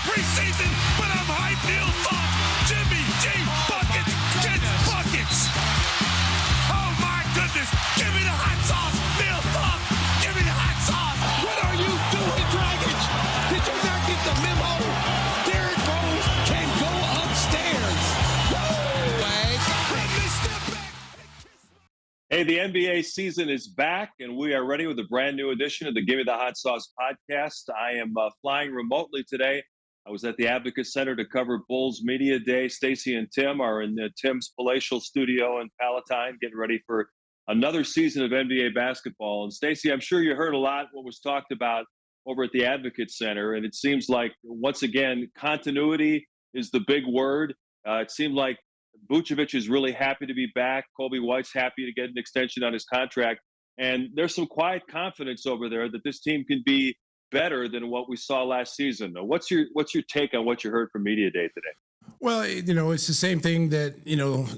preseason, but I'm hyped. Neil Thought, Jimmy G, buckets, gets buckets. Oh my goodness, give me the hot sauce, Neil Thought, give me the hot sauce. What are you doing, Dragic? Did you not get the memo? Derrick Rose can go upstairs. Hey, the NBA season is back, and we are ready with a brand new edition of the Gimme the Hot Sauce podcast. I am flying remotely today. I was at the Advocate Center to cover Bulls Media Day. Stacey and Tim are in Tim's palatial studio in Palatine, getting ready for another season of NBA basketball. And Stacey, I'm sure you heard a lot what was talked about over at the Advocate Center, and it seems like, once again, continuity is the big word. It seemed like Vucevic is really happy to be back. Kobe White's happy to get an extension on his contract. And there's some quiet confidence over there that this team can be better than what we saw last season. What's your take on what you heard from Media Day today? Well, it's the same thing that,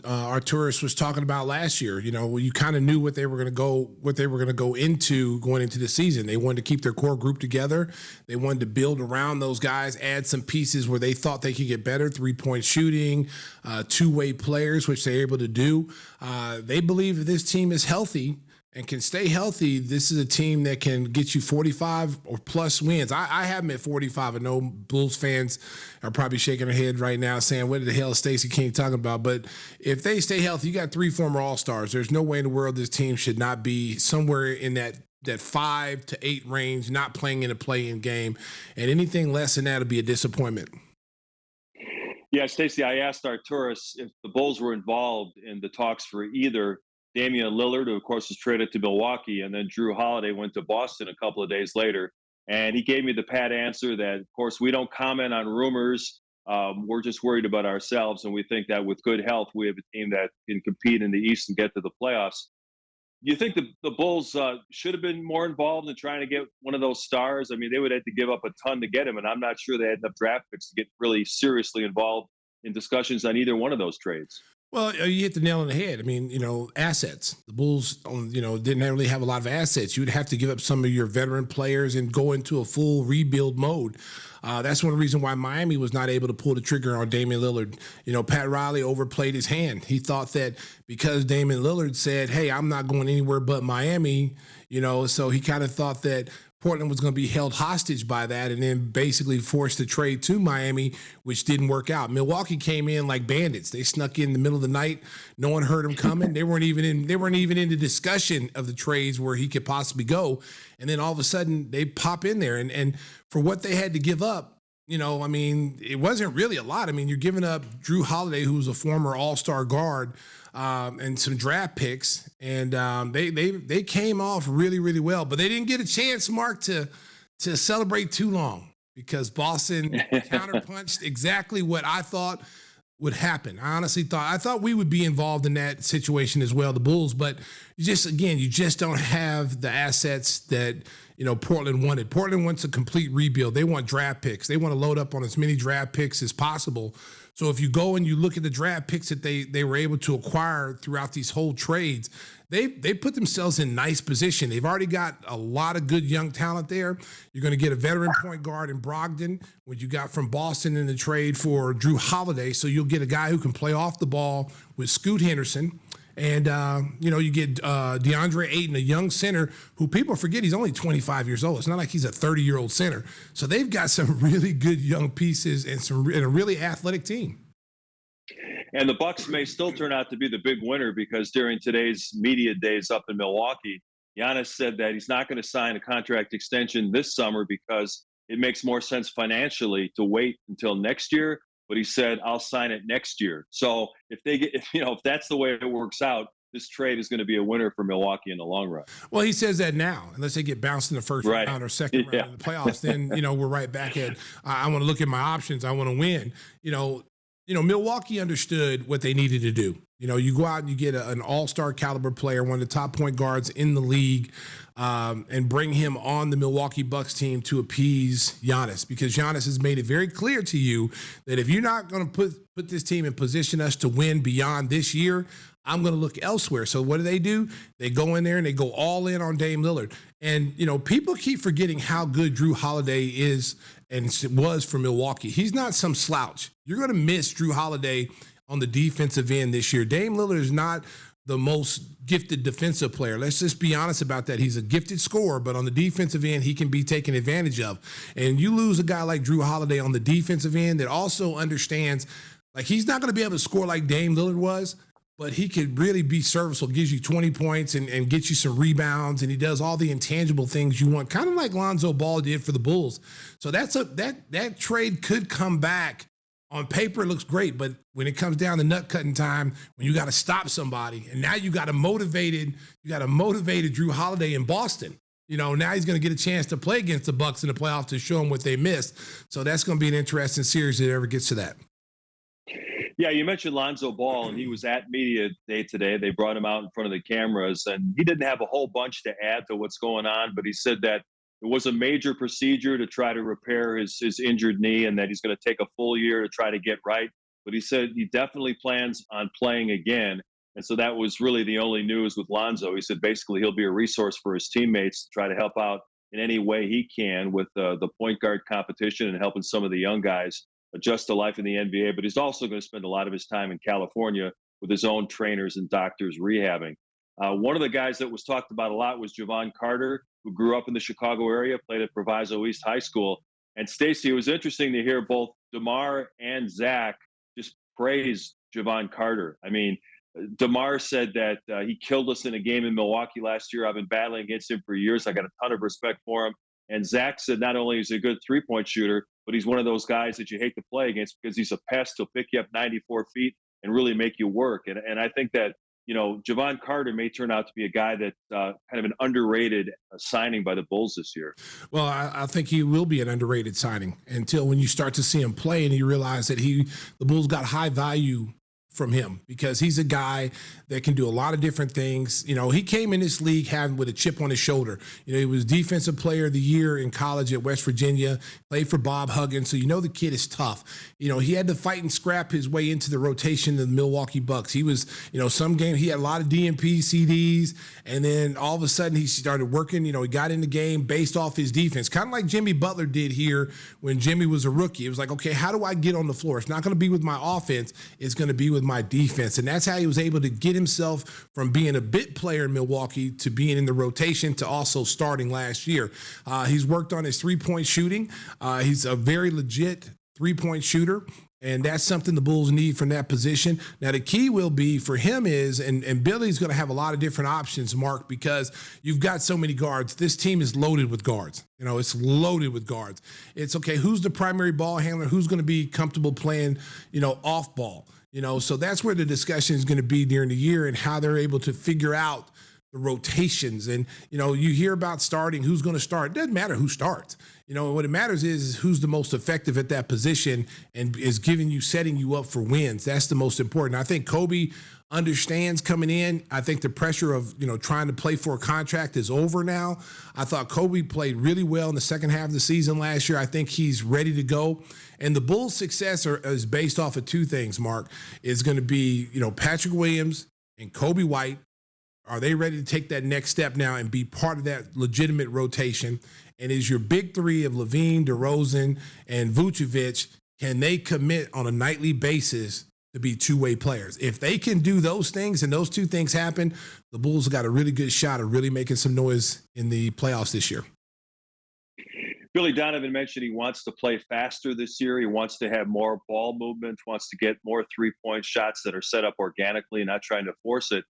our tourist was talking about last year. You kind of knew what they were going to go into going into the season. They wanted to keep their core group together. They wanted to build around those guys, add some pieces where they thought they could get better, 3-point shooting, two-way players, which they're able to do. They believe if this team is healthy and can stay healthy, this is a team that can get you 45 or plus wins. I have them at 45. I know Bulls fans are probably shaking their head right now saying, what the hell is Stacey King talking about? But if they stay healthy, you got 3 former All-Stars. There's no way in the world this team should not be somewhere in that 5 to 8 range, not playing in a play-in game. And anything less than that would be a disappointment. Yeah, Stacey, I asked our tourists if the Bulls were involved in the talks for either Damian Lillard, who, of course, was traded to Milwaukee, and then Drew Holiday went to Boston a couple of days later. And he gave me the pat answer that, of course, we don't comment on rumors. We're just worried about ourselves, and we think that with good health, we have a team that can compete in the East and get to the playoffs. You think the Bulls should have been more involved in trying to get one of those stars? I mean, they would have to give up a ton to get him, and I'm not sure they had enough draft picks to get really seriously involved in discussions on either one of those trades. Well, you hit the nail on the head. I mean, assets. The Bulls, didn't really have a lot of assets. You'd have to give up some of your veteran players and go into a full rebuild mode. That's one reason why Miami was not able to pull the trigger on Damian Lillard. Pat Riley overplayed his hand. He thought that because Damian Lillard said, hey, I'm not going anywhere but Miami, so he kind of thought that Portland was going to be held hostage by that and then basically forced to trade to Miami, which didn't work out. Milwaukee came in like bandits. They snuck in the middle of the night. No one heard them coming. They weren't even in the discussion of the trades where he could possibly go. And then all of a sudden they pop in there. And for what they had to give up, it wasn't really a lot. I mean, you're giving up Drew Holiday, who's a former All-Star guard, and some draft picks, and they came off really, really well. But they didn't get a chance, Mark, to celebrate too long because Boston counterpunched exactly what I thought would happen. I honestly thought we would be involved in that situation as well, the Bulls. But you just don't have the assets that Portland wanted. Portland wants a complete rebuild. They want draft picks. They want to load up on as many draft picks as possible. So if you go and you look at the draft picks that they were able to acquire throughout these whole trades, they put themselves in nice position. They've already got a lot of good young talent there. You're going to get a veteran point guard in Brogdon, what you got from Boston in the trade for Drew Holiday. So you'll get a guy who can play off the ball with Scoot Henderson. And, you get DeAndre Ayton, a young center who people forget he's only 25 years old. It's not like he's a 30-year-old center. So they've got some really good young pieces and a really athletic team. And the Bucks may still turn out to be the big winner because during today's media days up in Milwaukee, Giannis said that he's not going to sign a contract extension this summer because it makes more sense financially to wait until next year. But he said, I'll sign it next year. So if that's the way it works out, this trade is going to be a winner for Milwaukee in the long run. Well, he says that now, unless they get bounced in the first round or second round of the playoffs, then, we're right back at, I want to look at my options. I want to win. Milwaukee understood what they needed to do. You know, you go out and you get an all-star caliber player, one of the top point guards in the league, and bring him on the Milwaukee Bucks team to appease Giannis, because Giannis has made it very clear to you that if you're not going to put this team in position us to win beyond this year, I'm going to look elsewhere. So what do? They go in there and they go all in on Dame Lillard. And, you know, people keep forgetting how good Drew Holiday is and was for Milwaukee. He's not some slouch. You're going to miss Drew Holiday on the defensive end this year. Dame Lillard is not the most gifted defensive player. Let's just be honest about that. He's a gifted scorer, but on the defensive end, he can be taken advantage of. And you lose a guy like Drew Holiday on the defensive end that also understands, like, he's not going to be able to score like Dame Lillard was, but he could really be serviceable, gives you 20 points and gets you some rebounds, and he does all the intangible things you want, kind of like Lonzo Ball did for the Bulls. So that trade could come back. On paper, it looks great, but when it comes down to nut cutting time, when you got to stop somebody, and now you got a motivated Drew Holiday in Boston. You know, now he's going to get a chance to play against the Bucks in the playoffs to show them what they missed. So that's going to be an interesting series if it ever gets to that. Yeah, you mentioned Lonzo Ball, and he was at Media Day today. They brought him out in front of the cameras, and he didn't have a whole bunch to add to what's going on, but he said that it was a major procedure to try to repair his injured knee, and that he's going to take a full year to try to get right. But he said he definitely plans on playing again. And so that was really the only news with Lonzo. He said basically he'll be a resource for his teammates to try to help out in any way he can with the point guard competition and helping some of the young guys adjust to life in the NBA. But he's also going to spend a lot of his time in California with his own trainers and doctors rehabbing. One of the guys that was talked about a lot was Javon Carter, who grew up in the Chicago area, played at Proviso East High School. And Stacey, it was interesting to hear both DeMar and Zach just praise Javon Carter. I mean, DeMar said that he killed us in a game in Milwaukee last year. I've been battling against him for years. I got a ton of respect for him. And Zach said not only is he a good three-point shooter, but he's one of those guys that you hate to play against because he's a pest. He'll pick you up 94 feet and really make you work. And I think that, you know, Javon Carter may turn out to be a guy that kind of an underrated signing by the Bulls this year. Well, I think he will be an underrated signing until when you start to see him play and you realize that the Bulls got high value from him, because he's a guy that can do a lot of different things. You know, he came in this league with a chip on his shoulder. You know, he was defensive player of the year in college at West Virginia, played for Bob Huggins. So, you know, the kid is tough. You know, he had to fight and scrap his way into the rotation of the Milwaukee Bucks. He was, you know, some game he had a lot of DMP CDs, and then all of a sudden he started working. You know, he got in the game based off his defense, kind of like Jimmy Butler did here when Jimmy was a rookie. It was like, okay, how do I get on the floor? It's not going to be with my offense. It's going to be with my defense. And that's how he was able to get himself from being a bit player in Milwaukee to being in the rotation to also starting last year. He's worked on his three-point shooting. He's a very legit three-point shooter, and that's something the Bulls need from that position. Now, the key will be for him is, and Billy's going to have a lot of different options, Mark, because you've got so many guards. This team is loaded with guards. You know, it's loaded with guards. It's okay, who's the primary ball handler? Who's going to be comfortable playing, you know, off ball? You know, so that's where the discussion is going to be during the year and how they're able to figure out the rotations. And, you know, you hear about starting, who's going to start. It doesn't matter who starts. You know, what it matters is who's the most effective at that position and is setting you up for wins. That's the most important. I think Kobe understands coming in. I think the pressure of, you know, trying to play for a contract is over now. I thought Kobe played really well in the second half of the season last year. I think he's ready to go. And the Bulls' success is based off of two things, Mark. It's going to be, you know, Patrick Williams and Kobe White. Are they ready to take that next step now and be part of that legitimate rotation? And is your big three of Levine, DeRozan, and Vucevic, can they commit on a nightly basis to be two-way players? If they can do those things and those two things happen, the Bulls have got a really good shot of really making some noise in the playoffs this year. Billy Donovan mentioned he wants to play faster this year. He wants to have more ball movement, wants to get more three-point shots that are set up organically and not trying to force it.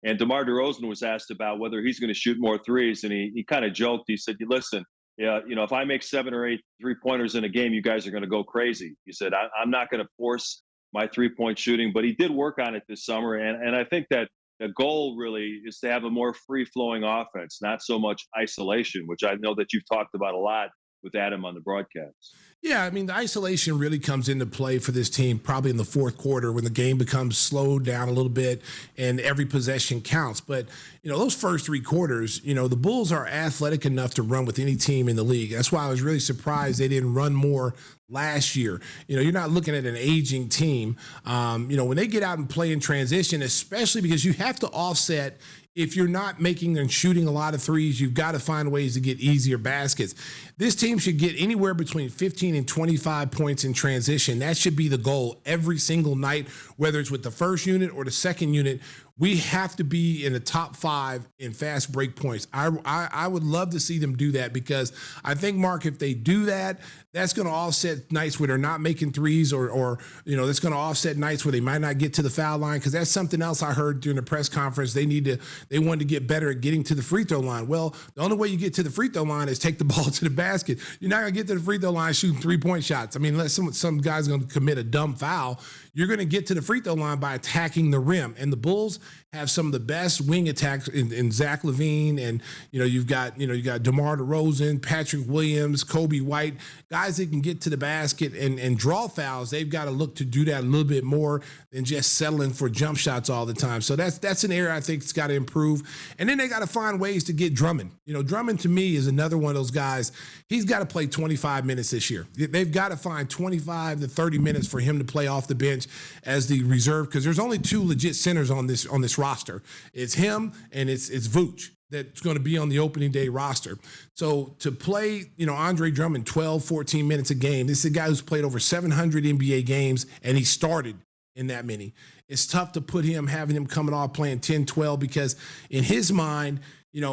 And DeMar DeRozan was asked about whether he's going to shoot more threes, and he kind of joked. He said, listen, yeah, you know, if I make 7 or 8 three-pointers in a game, you guys are going to go crazy. He said, I'm not going to force my three-point shooting, but he did work on it this summer. And I think that the goal really is to have a more free-flowing offense, not so much isolation, which I know that you've talked about a lot with Adam on the broadcast. Yeah, I mean, the isolation really comes into play for this team probably in the fourth quarter when the game becomes slowed down a little bit and every possession counts. But, those first three quarters, the Bulls are athletic enough to run with any team in the league. That's why I was really surprised they didn't run more last year. You're not looking at an aging team. When they get out and play in transition, especially because you have to offset. If you're not making and shooting a lot of threes, you've got to find ways to get easier baskets. This team should get anywhere between 15 and 25 points in transition. That should be the goal every single night, whether it's with the first unit or the second unit. We have to be in the top 5 in fast break points. I would love to see them do that because I think, Mark, if they do that, that's going to offset nights where they're not making threes or that's going to offset nights where they might not get to the foul line, because that's something else I heard during the press conference. They wanted to get better at getting to the free throw line. Well, the only way you get to the free throw line is take the ball to the basket. You're not going to get to the free throw line shooting 3-point shots. I mean, unless some guy's going to commit a dumb foul, you're going to get to the free throw line by attacking the rim. And the Bulls have some of the best wing attacks in Zach LaVine, and you've got DeMar DeRozan, Patrick Williams, Kobe White, guys that can get to the basket and draw fouls. They've got to look to do that a little bit more than just settling for jump shots all the time. So that's an area I think it's got to improve. And then they got to find ways to get Drummond. Drummond to me is another one of those guys. He's got to play 25 minutes this year. They've got to find 25 to 30 minutes for him to play off the bench as the reserve, because there's only 2 legit centers on this roster. It's him and it's Vooch that's going to be on the opening day roster. So to play, Andre Drummond 12, 14 minutes a game, this is a guy who's played over 700 NBA games and he started in that many. It's tough to put him, having him coming off playing 10, 12, because in his mind,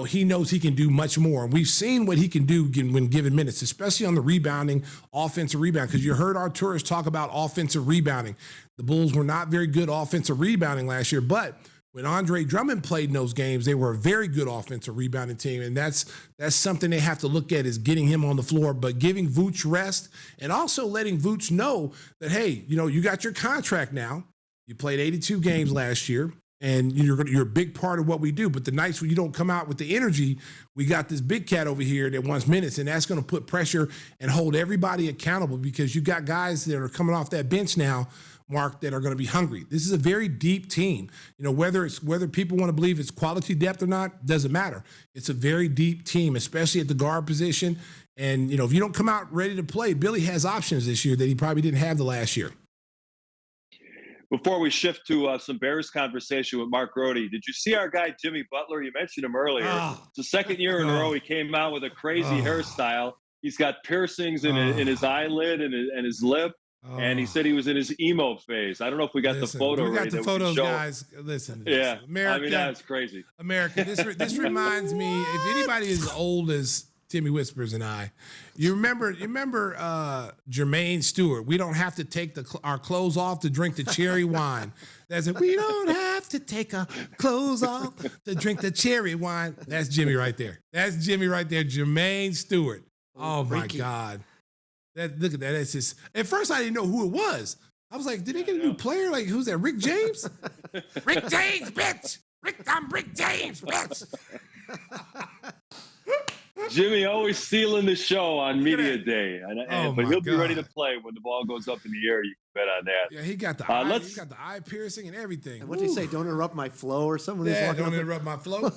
he knows he can do much more. And we've seen what he can do when given minutes, especially on the rebounding, offensive rebound, because you heard our tourists talk about offensive rebounding. The Bulls were not very good offensive rebounding last year, but when Andre Drummond played in those games, they were a very good offensive rebounding team. And that's something they have to look at, is getting him on the floor, but giving Vooch rest and also letting Vooch know that, hey, you got your contract now. You played 82 games last year. And you're a big part of what we do. But the nights when you don't come out with the energy, we got this big cat over here that wants minutes, and that's going to put pressure and hold everybody accountable, because you got guys that are coming off that bench now, Mark, that are going to be hungry. This is a very deep team. Whether people want to believe it's quality depth or not, doesn't matter. It's a very deep team, especially at the guard position. And, if you don't come out ready to play, Billy has options this year that he probably didn't have the last year. Before we shift to some Bears conversation with Mark Grote, did you see our guy Jimmy Butler? You mentioned him earlier. It's the second year in a row he came out with a crazy hairstyle. He's got piercings in his eyelid and his lip. And he said he was in his emo phase. I don't know if we got the photo. We got the photos, guys. Listen. Yeah, America. I mean, that's crazy. America. This reminds me, if anybody is old as Timmy Whispers and I, you remember Jermaine Stewart? We don't have to take our clothes off to drink the cherry wine. That's it. We don't have to take our clothes off to drink the cherry wine. That's Jimmy right there. That's Jimmy right there. Jermaine Stewart. Oh my God. Look at that. That's just, at first I didn't know who it was. I was like, did they get a new player? Like, who's that? Rick James? Rick James, bitch. I'm Rick James, bitch. Jimmy always stealing the show on media day, but he'll be ready to play when the ball goes up in the air. You can bet on that. Yeah, he got the eye. He got the eye piercing and everything. And what did he say? Don't interrupt my flow or something. Yeah, don't interrupt my flow.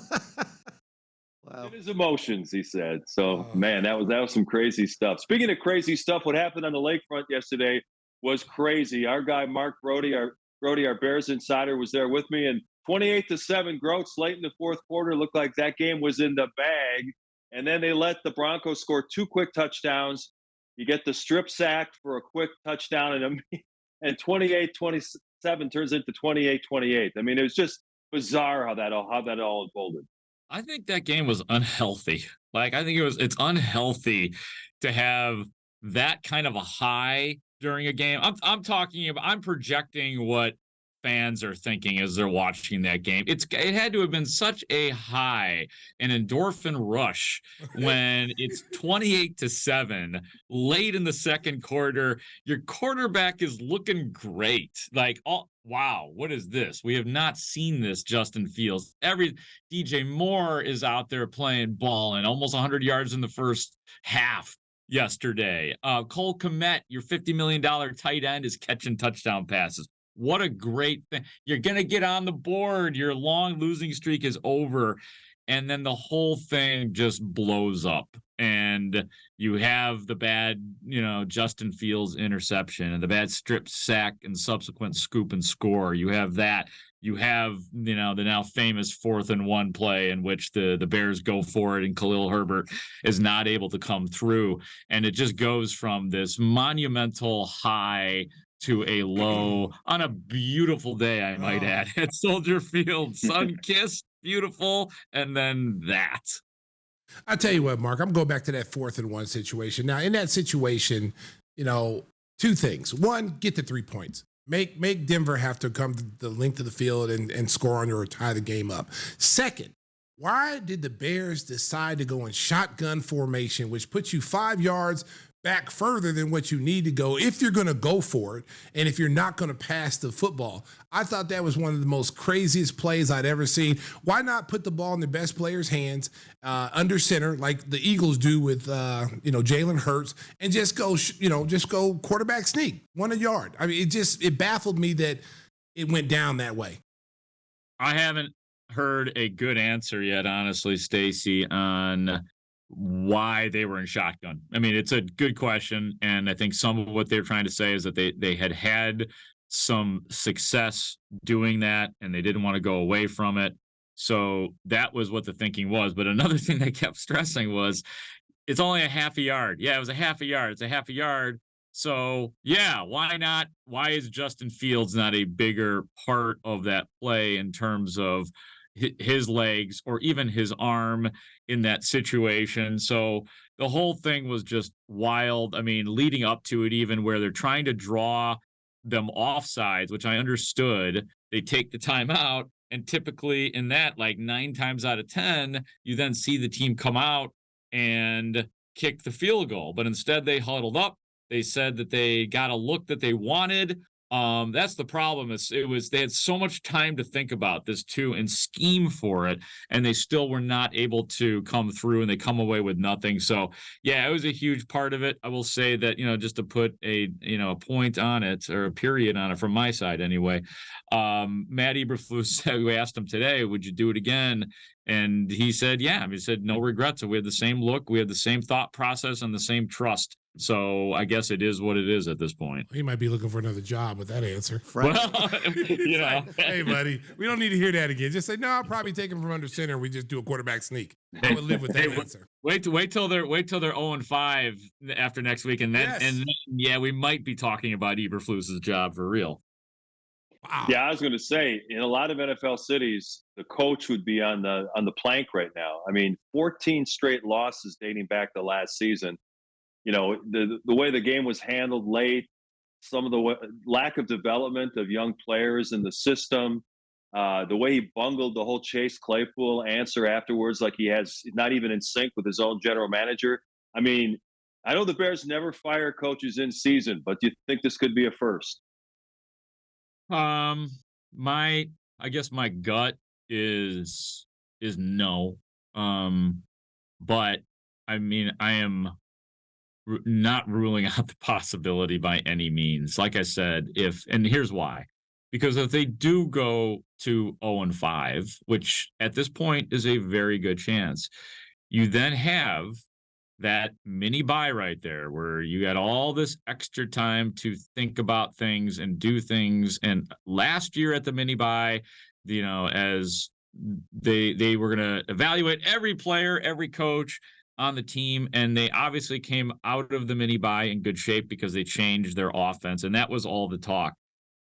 Wow. His emotions, he said. So, man, that was some crazy stuff. Speaking of crazy stuff, what happened on the lakefront yesterday was crazy. Our guy Mark Grote, our Bears insider, was there with me, and 28-7 Grote late in the fourth quarter. Looked like that game was in the bag. And then they let the Broncos score 2 quick touchdowns. You get the strip sack for a quick touchdown, and 28-27 turns into 28-28. I mean, it was just bizarre how that all unfolded. I think that game was unhealthy. Like, I think it's unhealthy to have that kind of a high during a game. I'm projecting what fans are thinking as they're watching that game. It had to have been such a high, an endorphin rush when it's 28-7 late in the second quarter. Your quarterback is looking great. Like, oh wow, what is this? We have not seen this. Justin Fields. DJ Moore is out there playing ball and almost 100 yards in the first half. yesterday. Cole Kmet, your $50 million tight end, is catching touchdown passes. What a great thing. You're going to get on the board. Your long losing streak is over. And then the whole thing just blows up. And you have the bad, Justin Fields interception and the bad strip sack and subsequent scoop and score. You have that. You have, the now famous 4th and 1 play in which the Bears go for it and Khalil Herbert is not able to come through. And it just goes from this monumental high to a low on a beautiful day, I might add, at Soldier Field. Sun-kissed, beautiful, and then that. I tell you what, Mark, I'm going back to that 4th and 1 situation. Now, in that situation, 2 things. One, get the 3 points. Make Denver have to come the length of the field and score on you or tie the game up. Second, why did the Bears decide to go in shotgun formation, which puts you 5 yards back further than what you need to go if you're going to go for it and if you're not going to pass the football? I thought that was one of the most craziest plays I'd ever seen. Why not put the ball in the best player's hands under center like the Eagles do with Jalen Hurts and just go quarterback sneak 1 yard? I mean, it baffled me that it went down that way. I haven't heard a good answer yet, honestly, Stacey, on why they were in shotgun. I mean, it's a good question, and I think some of what they're trying to say is that they had some success doing that, and they didn't want to go away from it. So that was what the thinking was. But another thing they kept stressing was it's only a half a yard. Yeah, it was a half a yard. It's a half a yard. So, yeah, why not? Why is Justin Fields not a bigger part of that play in terms of his legs or even his arm in that situation? So the whole thing was just wild. I mean, leading up to it, even where they're trying to draw them offsides, which I understood, they take the timeout. And typically in that, like 9 times out of 10, you then see the team come out and kick the field goal. But instead they huddled up. They said that they got a look that they wanted. That's the problem. They had so much time to think about this too and scheme for it, and they still were not able to come through, and they come away with nothing. So yeah, it was a huge part of it. I will say that, just to put a point on it or a period on it from my side anyway. Matt Eberflus said, we asked him today, would you do it again? And he said, yeah. He said, no regrets. So we had the same look, we had the same thought process and the same trust. So I guess it is what it is at this point. He might be looking for another job with that answer. Well, hey, buddy, we don't need to hear that again. Just say, no, I'll probably take him from under center. We just do a quarterback sneak. I would live with that answer. Wait till they're 0-5 after next week, and then yeah, we might be talking about Eberflus's job for real. Wow. Yeah, I was going to say, in a lot of NFL cities, the coach would be on the plank right now. I mean, 14 straight losses dating back to last season. The way the game was handled late, some of the lack of development of young players in the system, the way he bungled the whole Chase Claypool answer afterwards, like he has not even in sync with his own general manager. I mean, I know the Bears never fire coaches in season, but do you think this could be a first? I guess my gut is no. But I mean, I am not ruling out the possibility by any means. Like I said, and here's why. Because if they do go to 0-5, which at this point is a very good chance, you then have that mini bye right there where you got all this extra time to think about things and do things. And last year at the mini bye, as they were going to evaluate every player, every coach on the team, and they obviously came out of the mini bye in good shape because they changed their offense, and that was all the talk.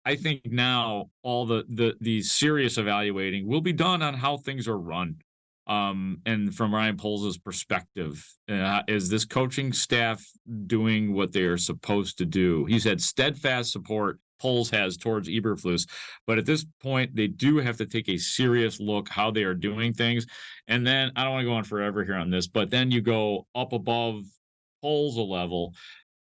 I think now all the serious evaluating will be done on how things are run. And from Ryan Poles' perspective, is this coaching staff doing what they are supposed to do? He's had steadfast support Poles has towards Eberflus, but at this point, they do have to take a serious look how they are doing things. And then I don't want to go on forever here on this, but then you go up above Poles a level.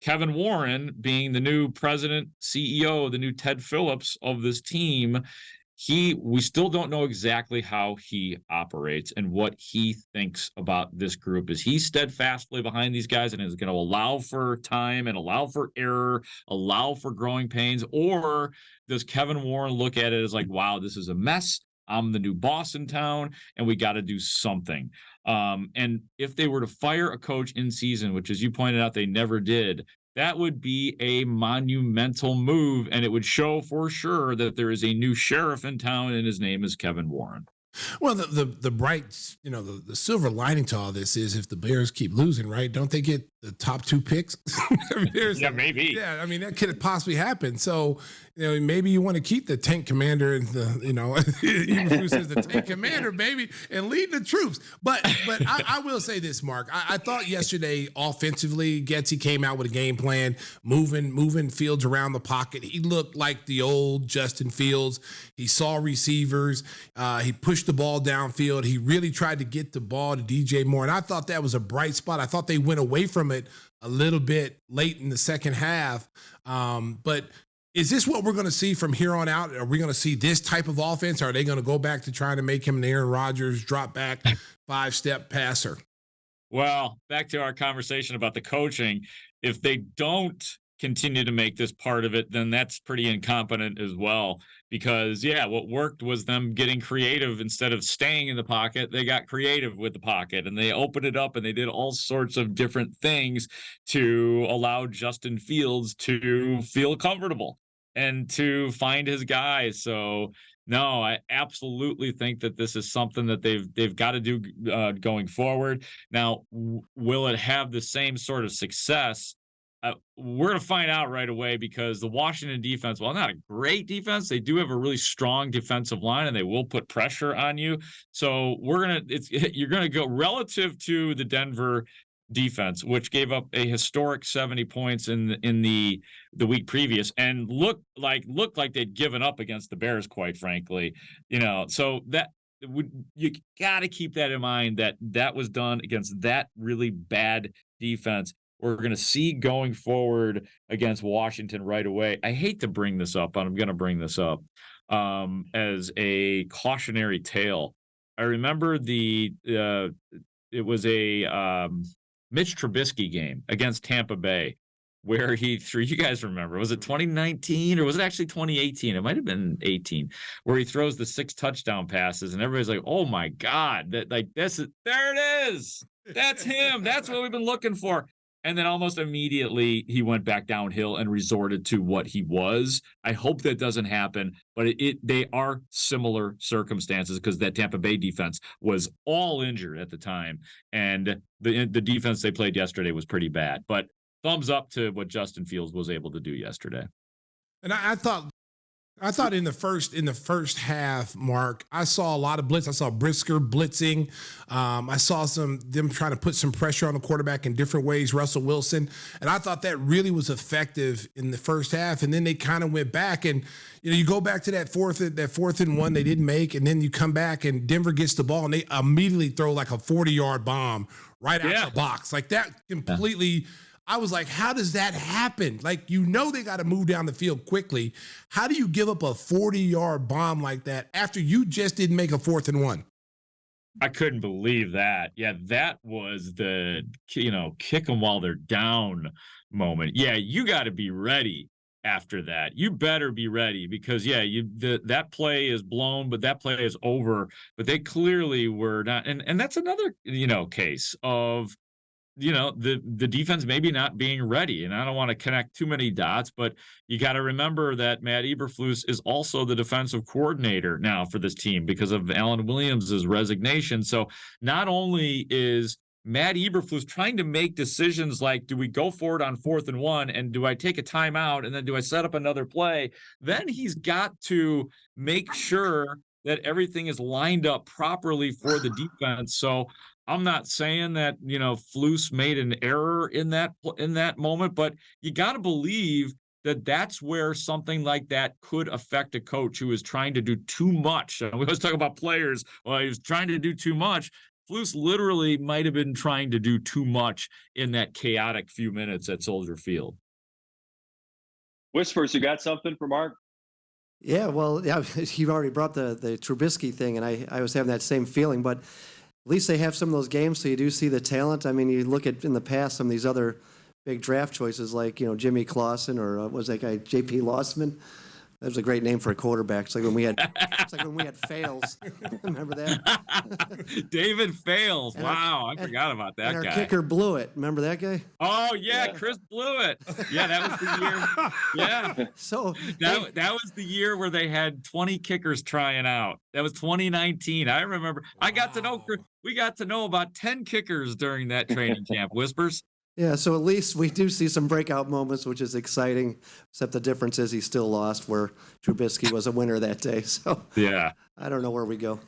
Kevin Warren being the new president, CEO, the new Ted Phillips of this team, we still don't know exactly how he operates and what he thinks about this group. Is he steadfastly behind these guys and is going to allow for time and allow for error, allow for growing pains? Or does Kevin Warren look at it as like, wow, this is a mess. I'm the new boss in town and we got to do something. And if they were to fire a coach in season, which, as you pointed out, they never did, that would be a monumental move, and it would show for sure that there is a new sheriff in town, and his name is Kevin Warren. Well, the bright, the silver lining to all this is if the Bears keep losing, right? Don't they get the top 2 picks? Yeah, maybe. Yeah, I mean, that could possibly happen. So, maybe you want to keep the tank commander and Eberflus says the tank commander, baby, and lead the troops. But I will say this, Mark. I thought yesterday offensively, Getsy came out with a game plan, moving Fields around the pocket. He looked like the old Justin Fields. He saw receivers. He pushed the ball downfield. He really tried to get the ball to DJ Moore. And I thought that was a bright spot. I thought they went away from it a little bit late in the second half. But is this what we're going to see from here on out? Are we going to see this type of offense? Or are they going to go back to trying to make him an Aaron Rodgers drop back 5-step passer? Well, back to our conversation about the coaching. If they don't continue to make this part of it, then that's pretty incompetent as well. Because, what worked was them getting creative. Instead of staying in the pocket, they got creative with the pocket, and they opened it up, and they did all sorts of different things to allow Justin Fields to feel comfortable and to find his guys. So, no, I absolutely think that this is something that they've got to do going forward. Now, will it have the same sort of success? We're going to find out right away, because the Washington defense, while not a great defense, they do have a really strong defensive line, and they will put pressure on you. So you're going to go relative to the Denver defense, which gave up a historic 70 points in the week previous, and looked like they'd given up against the Bears, quite frankly. So that you got to keep that in mind, that was done against that really bad defense. We're going to see going forward against Washington right away. I hate to bring this up, but I'm going to bring this up as a cautionary tale. I remember it was a Mitch Trubisky game against Tampa Bay where he threw, you guys remember, was it 2019 or was it actually 2018? It might have been 18, where he throws the 6 touchdown passes and everybody's like, oh my God, there it is. That's him. That's what we've been looking for. And then almost immediately he went back downhill and resorted to what he was. I hope that doesn't happen, but they are similar circumstances, because that Tampa Bay defense was all injured at the time, and the defense they played yesterday was pretty bad. But thumbs up to what Justin Fields was able to do yesterday. And I thought in the first half, Mark, I saw a lot of blitz. I saw Brisker blitzing. I saw them trying to put some pressure on the quarterback in different ways, Russell Wilson. And I thought that really was effective in the first half. And then they kind of went back, and you go back to that fourth and 1 they didn't make, and then you come back and Denver gets the ball and they immediately throw like a 40-yard bomb right out the box. Like that completely. I was like, how does that happen? Like, they got to move down the field quickly. How do you give up a 40-yard bomb like that after you just didn't make a 4th and 1? I couldn't believe that. Yeah, that was the, kick them while they're down moment. Yeah, you got to be ready after that. You better be ready, because, that play is blown, but that play is over. But they clearly were not. And that's another, case of, the defense maybe not being ready. And I don't want to connect too many dots, but you got to remember that Matt Eberflus is also the defensive coordinator now for this team because of Alan Williams' resignation. So not only is Matt Eberflus trying to make decisions like, do we go forward on 4th and 1, and do I take a timeout, and then do I set up another play? Then he's got to make sure that everything is lined up properly for the defense. So I'm not saying that, Flus made an error in that moment, but you got to believe that that's where something like that could affect a coach who is trying to do too much. We always talk about players. Well, he was trying to do too much. Flus literally might have been trying to do too much in that chaotic few minutes at Soldier Field. Whispers, you got something for Mark? Yeah, well, yeah, you've already brought the Trubisky thing, and I was having that same feeling, but at least they have some of those games, so you do see the talent. I mean, you look at in the past some of these other big draft choices like, Jimmy Clausen or what was that guy, J.P. Lossman? That was a great name for a quarterback. It's like when we had Fails. Remember that? David Fails. And wow, our- I forgot about that and our guy. kicker blew it. Remember that guy? Oh yeah, Chris Blewett. Yeah, that was the year. Yeah, So that was the year where they had 20 kickers trying out. That was 2019. I remember. I got to know. We got to know about 10 kickers during that training camp. Whispers. yeah, so at least we do see some breakout moments, which is exciting. Except the difference is he still lost, where Trubisky was a winner that day. So Yeah. I don't know where we go.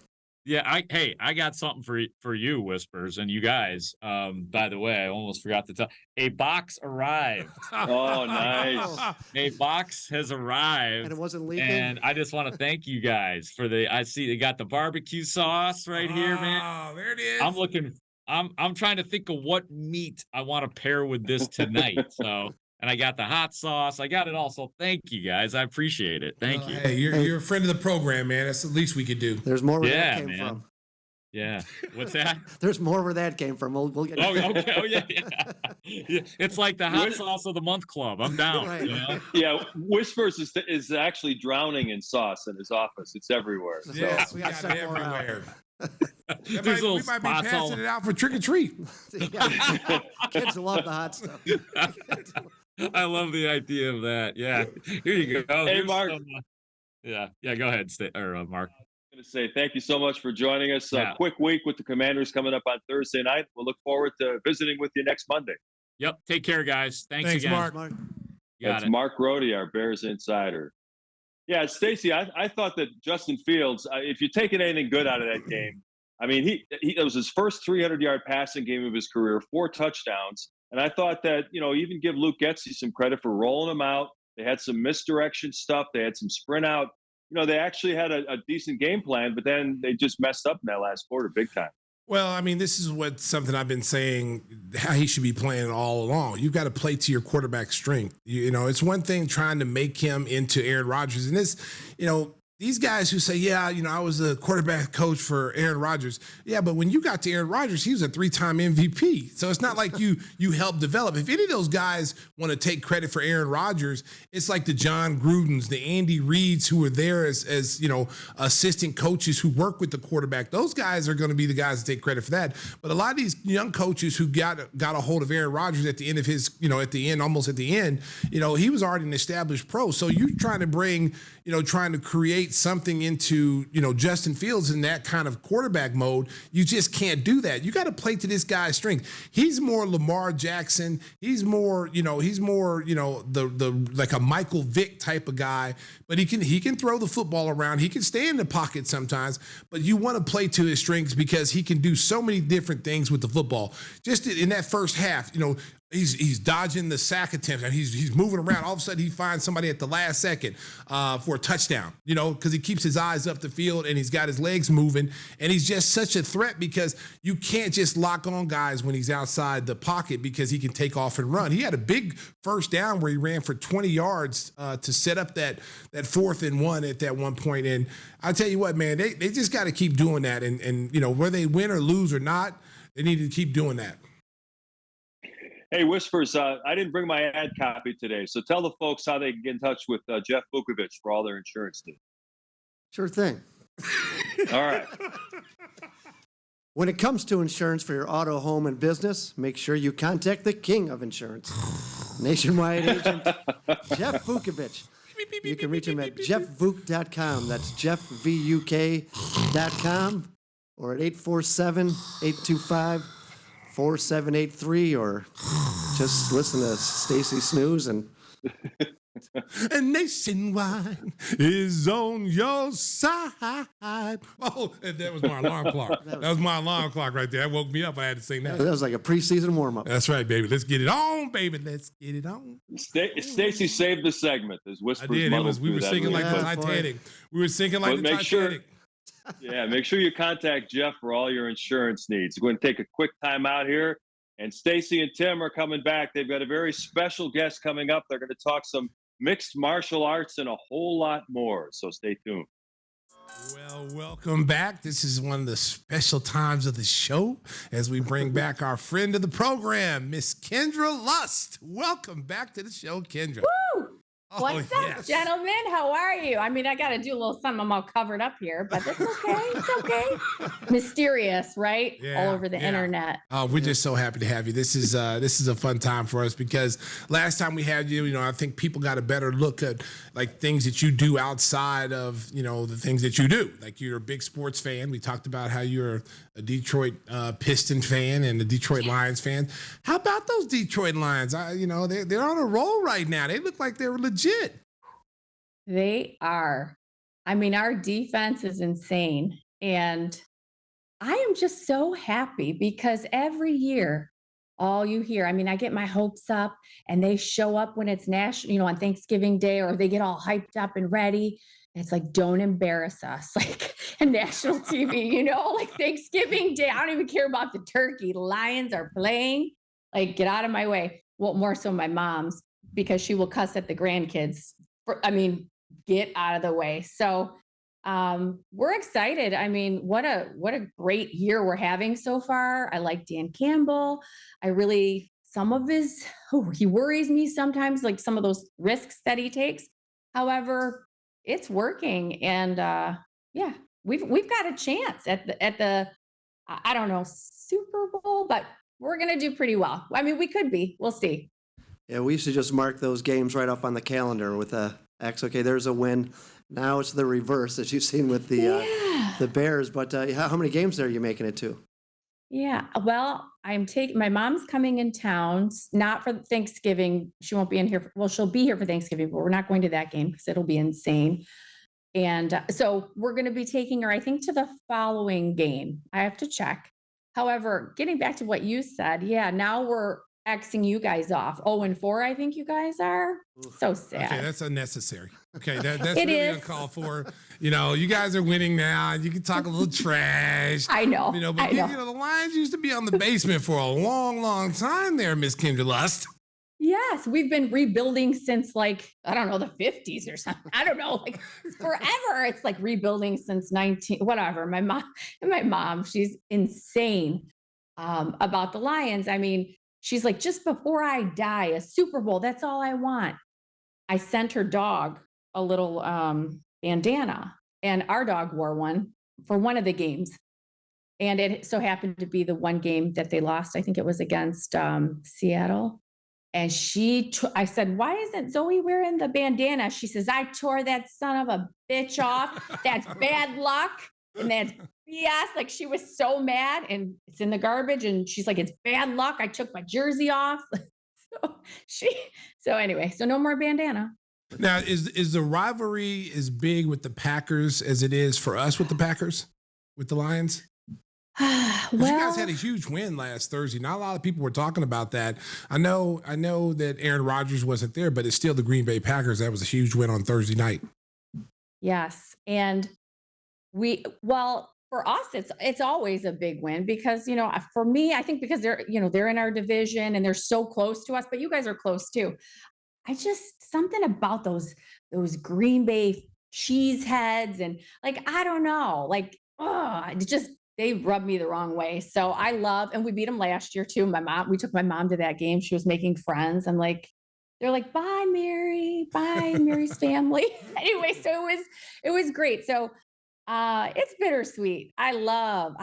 Yeah, I got something for you, Whispers, and you guys. By the way, I almost forgot to tell. A box arrived. Oh, nice. A box has arrived, And it wasn't leaking. and I just want to thank you guys for the. I see they got the barbecue sauce right here, man. Oh, there it is. I'm looking. I'm trying to think of what meat I want to pair with this tonight. So, and I got the hot sauce. I got it all. So thank you guys. I appreciate it. Thank you. Hey, you're a friend of the program, man. That's the least we could do. There's more where Yeah, that came man. from. Yeah. What's that? There's more where that came from. We'll get. Oh, okay. Oh, yeah. Yeah. It's like the hot sauce of the month club. I'm down. Right. You know? Yeah, Whispers is actually drowning in sauce in his office. It's everywhere. So. Yes, we we got got some it more out. everywhere. There's little we might be spots all. passing it out for trick or treat. Yeah. Kids love the hot stuff. I love the idea of that. Yeah. Here you go. Hey, Here's Mark. some, yeah. Go ahead, Mark. I'm going to say thank you so much for joining us. Yeah. Quick week with the Commanders coming up on Thursday night. We'll look forward to visiting with you next Monday. Yep. Take care, guys. Thanks Thanks, again. Mark. Mark. Got That's it. Mark Grote, our Bears insider. Yeah, Stacey, I thought that Justin Fields, if you're taking anything good out of that game, I mean, it was his first 300-yard passing game of his career, 4 touchdowns. And I thought that, even give Luke Getsy some credit for rolling him out. They had some misdirection stuff. They had some sprint out. They actually had a decent game plan, but then they just messed up in that last quarter big time. Well, I mean, this is something I've been saying how he should be playing all along. You've got to play to your quarterback's strength. It's one thing trying to make him into Aaron Rodgers. And this, these guys who say, yeah, I was a quarterback coach for Aaron Rodgers. Yeah, but when you got to Aaron Rodgers, he was a 3-time MVP. So it's not like you helped develop. If any of those guys want to take credit for Aaron Rodgers, it's like the John Grudens, the Andy Reeds who were there as assistant coaches who work with the quarterback. Those guys are going to be the guys that take credit for that. But a lot of these young coaches who got a hold of Aaron Rodgers at the end of his, almost at the end, he was already an established pro. So you trying to create something into, Justin Fields in that kind of quarterback mode, you just can't do that. You got to play to this guy's strength. He's more Lamar Jackson. He's more, the like a Michael Vick type of guy, but he can throw the football around. He can stay in the pocket sometimes, but you want to play to his strengths because he can do so many different things with the football. Just in that first half, he's dodging the sack attempt and he's moving around. All of a sudden, he finds somebody at the last second for a touchdown, because he keeps his eyes up the field and he's got his legs moving. And he's just such a threat because you can't just lock on guys when he's outside the pocket because he can take off and run. He had a big first down where he ran for 20 yards to set up that 4th and 1 at that one point. And I tell you what, man, they just got to keep doing that. And whether they win or lose or not, they need to keep doing that. Hey, Whispers, I didn't bring my ad copy today, so tell the folks how they can get in touch with Jeff Vukovich for all their insurance needs. Sure thing. All right. When it comes to insurance for your auto, home, and business, make sure you contact the king of insurance, nationwide agent Jeff Vukovich. You can reach him at jeffvuk.com. That's jeffvuk.com or at 847-825-4783 or just listen to Stacey snooze and And Nationwide is on your side. Oh, that was my alarm clock. That was my alarm clock right there. That woke me up. I had to sing that that. was like a preseason warm-up. That's right, baby. Let's get it on, baby. Let's get it on. Stacey saved the segment. As I Whispers did. muddled We through were that singing like really the Yeah, quick. Titanic. We were singing like But the make sure- Titanic. Yeah, make sure you contact Jeff for all your insurance needs. We're going to take a quick time out here. And Stacey and Tim are coming back. They've got a very special guest coming up. They're going to talk some mixed martial arts, and a whole lot more. So stay tuned. Well, welcome back. This is one of the special times of the show as we bring back our friend of the program, Miss Kendra Lust. Welcome back to the show, Kendra. Woo! What's up, gentlemen? How are you? I mean, I got to do a little something. I'm all covered up here, but it's okay. It's okay. Mysterious, right? Yeah, all over the internet. Oh, we're just so happy to have you. This is a fun time for us because last time we had you, I think people got a better look at like things that you do outside of, the things that you do. Like you're a big sports fan. We talked about how you're a Detroit Piston fan and a Detroit Lions fan. How about those Detroit Lions? They're on a roll right now. They look like they're legit. They are. I mean, our defense is insane. And I am just so happy because every year, all you hear, I mean, I get my hopes up and they show up when it's national, on Thanksgiving Day, or they get all hyped up and ready. And it's like, don't embarrass us, like a national TV, like Thanksgiving Day. I don't even care about the turkey. The Lions are playing. Like, get out of my way. Well, more so my mom's, because she will cuss at the grandkids. Get out of the way. So we're excited. I mean, what a great year we're having so far. I like Dan Campbell. He worries me sometimes, like some of those risks that he takes. However, it's working. And we've got a chance at the I don't know, Super Bowl, but we're going to do pretty well. I mean, we could be. We'll see. Yeah, we used to just mark those games right off on the calendar with a X. Okay, there's a win. Now it's the reverse, as you've seen with the Bears. But how many games are you making it to? Yeah, well, my mom's coming in town, not for Thanksgiving. She won't be in here. Well, she'll be here for Thanksgiving, but we're not going to that game because it'll be insane. And so we're going to be taking her, I think, to the following game. I have to check. However, getting back to what you said, now we're Xing you guys off. 0-4, I think you guys are. So sad. Okay, that's unnecessary. Okay, that's really uncalled for. You guys are winning now. You can talk a little trash. I know. But the Lions used to be on the basement for a long, long time there, Miss Kendra Lust. Yes, we've been rebuilding since the 50s or something. I don't know, forever. It's like rebuilding since whatever. My mom, she's insane about the Lions. I mean, she's like, just before I die, a Super Bowl, that's all I want. I sent her dog a little bandana, and our dog wore one for one of the games. And it so happened to be the one game that they lost. I think it was against Seattle. And I said, why isn't Zoe wearing the bandana? She says, I tore that son of a bitch off. That's bad luck. And that's BS. Like, she was so mad, and it's in the garbage. And she's like, it's bad luck. I took my jersey off. So anyway, no more bandana. Now, is the rivalry as big with the Packers as it is for us with the Packers, with the Lions? Well, you guys had a huge win last Thursday. Not a lot of people were talking about that. I know that Aaron Rodgers wasn't there, but it's still the Green Bay Packers. That was a huge win on Thursday night. Yes. And for us, it's always a big win because, for me, I think because they're in our division and they're so close to us, but you guys are close too. Something about those Green Bay cheeseheads and I don't know, they rubbed me the wrong way. So and we beat them last year too. We took my mom to that game. She was making friends. I'm like, they're like, bye, Mary, bye, Mary's family. Anyway, so it was great. So it's bittersweet. I love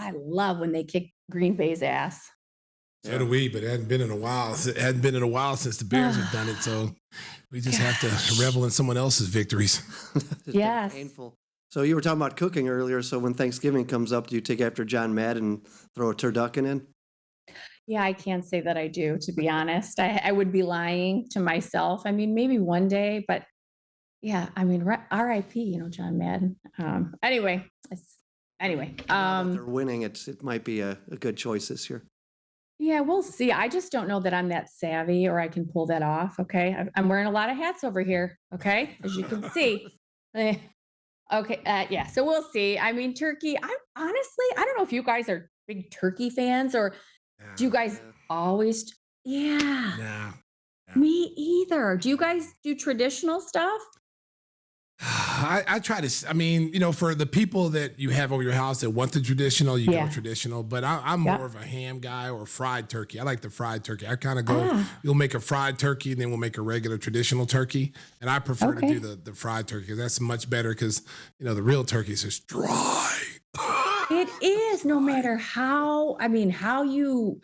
when they kick Green Bay's ass. So do we, but it hadn't been in a while. It hadn't been in a while since the Bears have done it. So we just have to revel in someone else's victories. Yes. Painful. So you were talking about cooking earlier. So when Thanksgiving comes up, do you take after John Madden and throw a turducken in? Yeah, I can't say that I do, to be honest. I would be lying to myself. I mean, maybe one day, but yeah, I mean, R.I.P., John Madden. Anyway. Now that they're winning, it might be a good choice this year. Yeah, we'll see. I just don't know that I'm that savvy or I can pull that off. Okay. I'm wearing a lot of hats over here. Okay. As you can see. Okay. Yeah. So we'll see. I mean, turkey, I don't know if you guys are big turkey fans or do you guys always? Yeah. Me either. Do you guys do traditional stuff? I try to, I mean, for the people that you have over your house that want the traditional, you go traditional, but I'm more of a ham guy or fried turkey. I like the fried turkey. I kind of go, you'll make a fried turkey and then we'll make a regular traditional turkey. And I prefer to do the fried turkey because that's much better because, the real turkey is just dry. It is, no matter how you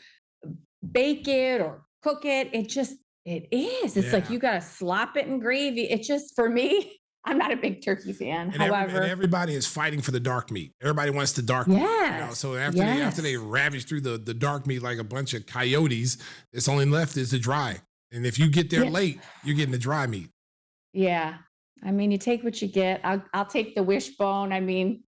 bake it or cook it, it is. It's like you got to slop it in gravy. It just, for me, I'm not a big turkey fan. However, everybody is fighting for the dark meat. Everybody wants the dark meat. So after they ravage through the dark meat like a bunch of coyotes, it's only left is the dry. And if you get there late, you're getting the dry meat. Yeah. I mean, you take what you get. I'll take the wishbone. I mean,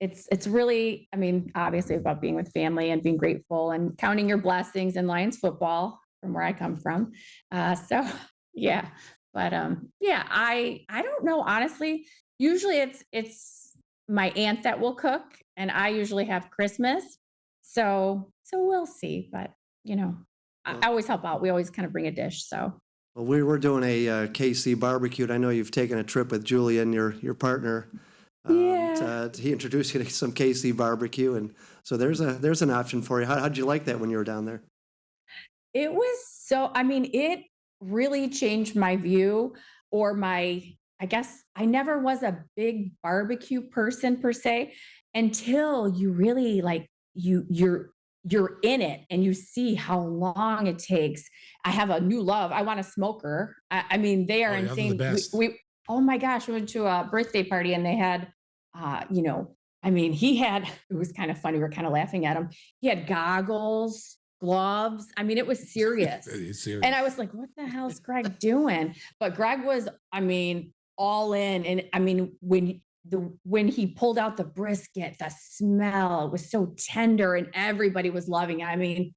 it's really, obviously about being with family and being grateful and counting your blessings in Lions football from where I come from. So yeah. But I don't know, honestly. Usually it's my aunt that will cook and I usually have Christmas. So we'll see. But I always help out. We always kind of bring a dish. So well, we were doing a KC barbecue. And I know you've taken a trip with Julian, your partner. He introduced you to some KC barbecue, and so there's an option for you. How'd you like that when you were down there? It was it really changed my view or I guess I never was a big barbecue person per se until you really you're in it and you see how long it takes. I have a new love. I want a smoker. They are insane. We oh my gosh, we went to a birthday party and they had, it was kind of funny. We were kind of laughing at him. He had goggles, gloves. It was serious. It's serious. And I was like, what the hell is Greg doing? But Greg was, all in. And when he pulled out the brisket, the smell, it was so tender and everybody was loving it.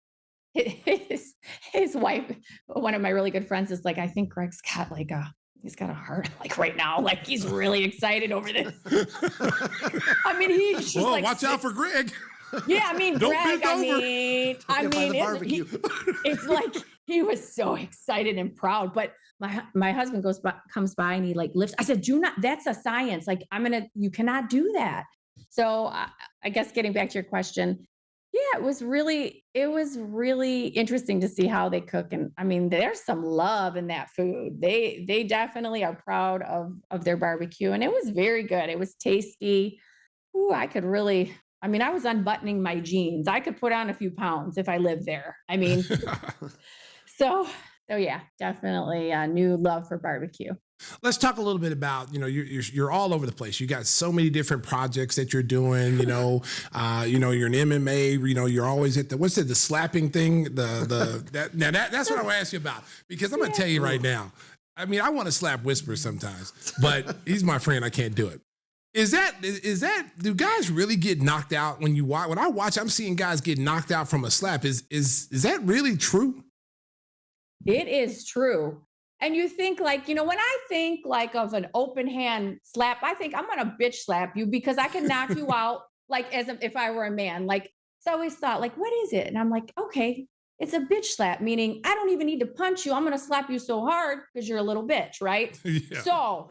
His wife, one of my really good friends is like, I think Greg's got he's got a heart right now. He's really excited over this. He's just watch out for Greg. Yeah, Don't Greg, bend over. It's like he was so excited and proud. But my husband comes by and he lifts. I said, do not, that's a science. You cannot do that. So I guess getting back to your question, yeah, it was really interesting to see how they cook. And there's some love in that food. They definitely are proud of their barbecue. And it was very good. It was tasty. Ooh, I could really, I was unbuttoning my jeans. I could put on a few pounds if I lived there. So yeah, definitely a new love for barbecue. Let's talk a little bit about, you're all over the place. You got so many different projects that you're doing, you're in MMA, you're always at the slapping thing, that's what I want to ask you about, because I'm going to tell you right now, I want to slap Whisper sometimes, but he's my friend. I can't do it. Is that, do guys really get knocked out when you watch? When I watch, I'm seeing guys get knocked out from a slap. Is that really true? It is true. And you think when I think of an open hand slap, I think I'm going to bitch slap you because I can knock you out if I were a man. So I always thought what is it? And I'm like, okay, it's a bitch slap, meaning I don't even need to punch you. I'm going to slap you so hard because you're a little bitch, right? Yeah. So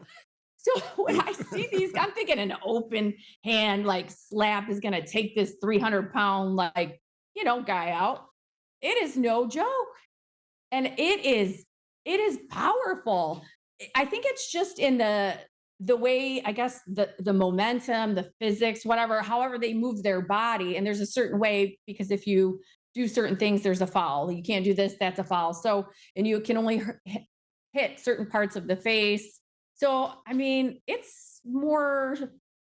when I see these, I'm thinking an open hand slap is going to take this 300-pound guy out. It is no joke. And it is powerful. I think it's just in the way, I guess, the momentum, the physics, however they move their body. And there's a certain way, because if you do certain things, there's a foul. You can't do this, that's a foul. So, and you can only hit certain parts of the face. So, it's more,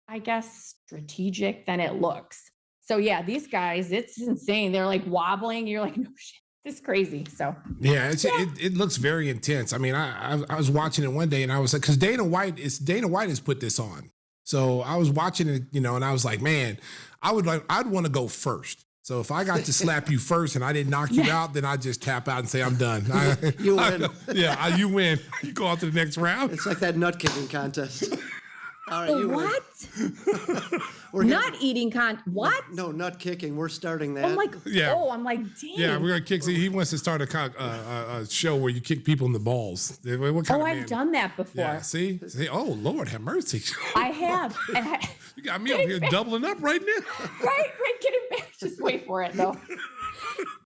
I guess, strategic than it looks. So yeah, these guys, it's insane. They're wobbling. You're like, no shit. It's crazy. So yeah, it looks very intense. I was watching it one day and I was like, because Dana White has put this on. So I was watching it, and I was like, man, I'd want to go first. So if I got to slap you first and I didn't knock you out, then I just tap out and say I'm done. You win. You win. You go on to the next round. It's like that nut kicking contest. All right, The you win. what? We're Nut eating what? No, nut kicking. We're starting that. I'm like, Yeah. I'm like, dang. Yeah, we're gonna kick. He wants to start a show where you kick people in the balls. What kind of I've man? done that before. Yeah, see. Oh Lord, have mercy. I have. And You got me over here doubling up right now. right. Getting back. Just wait for it though.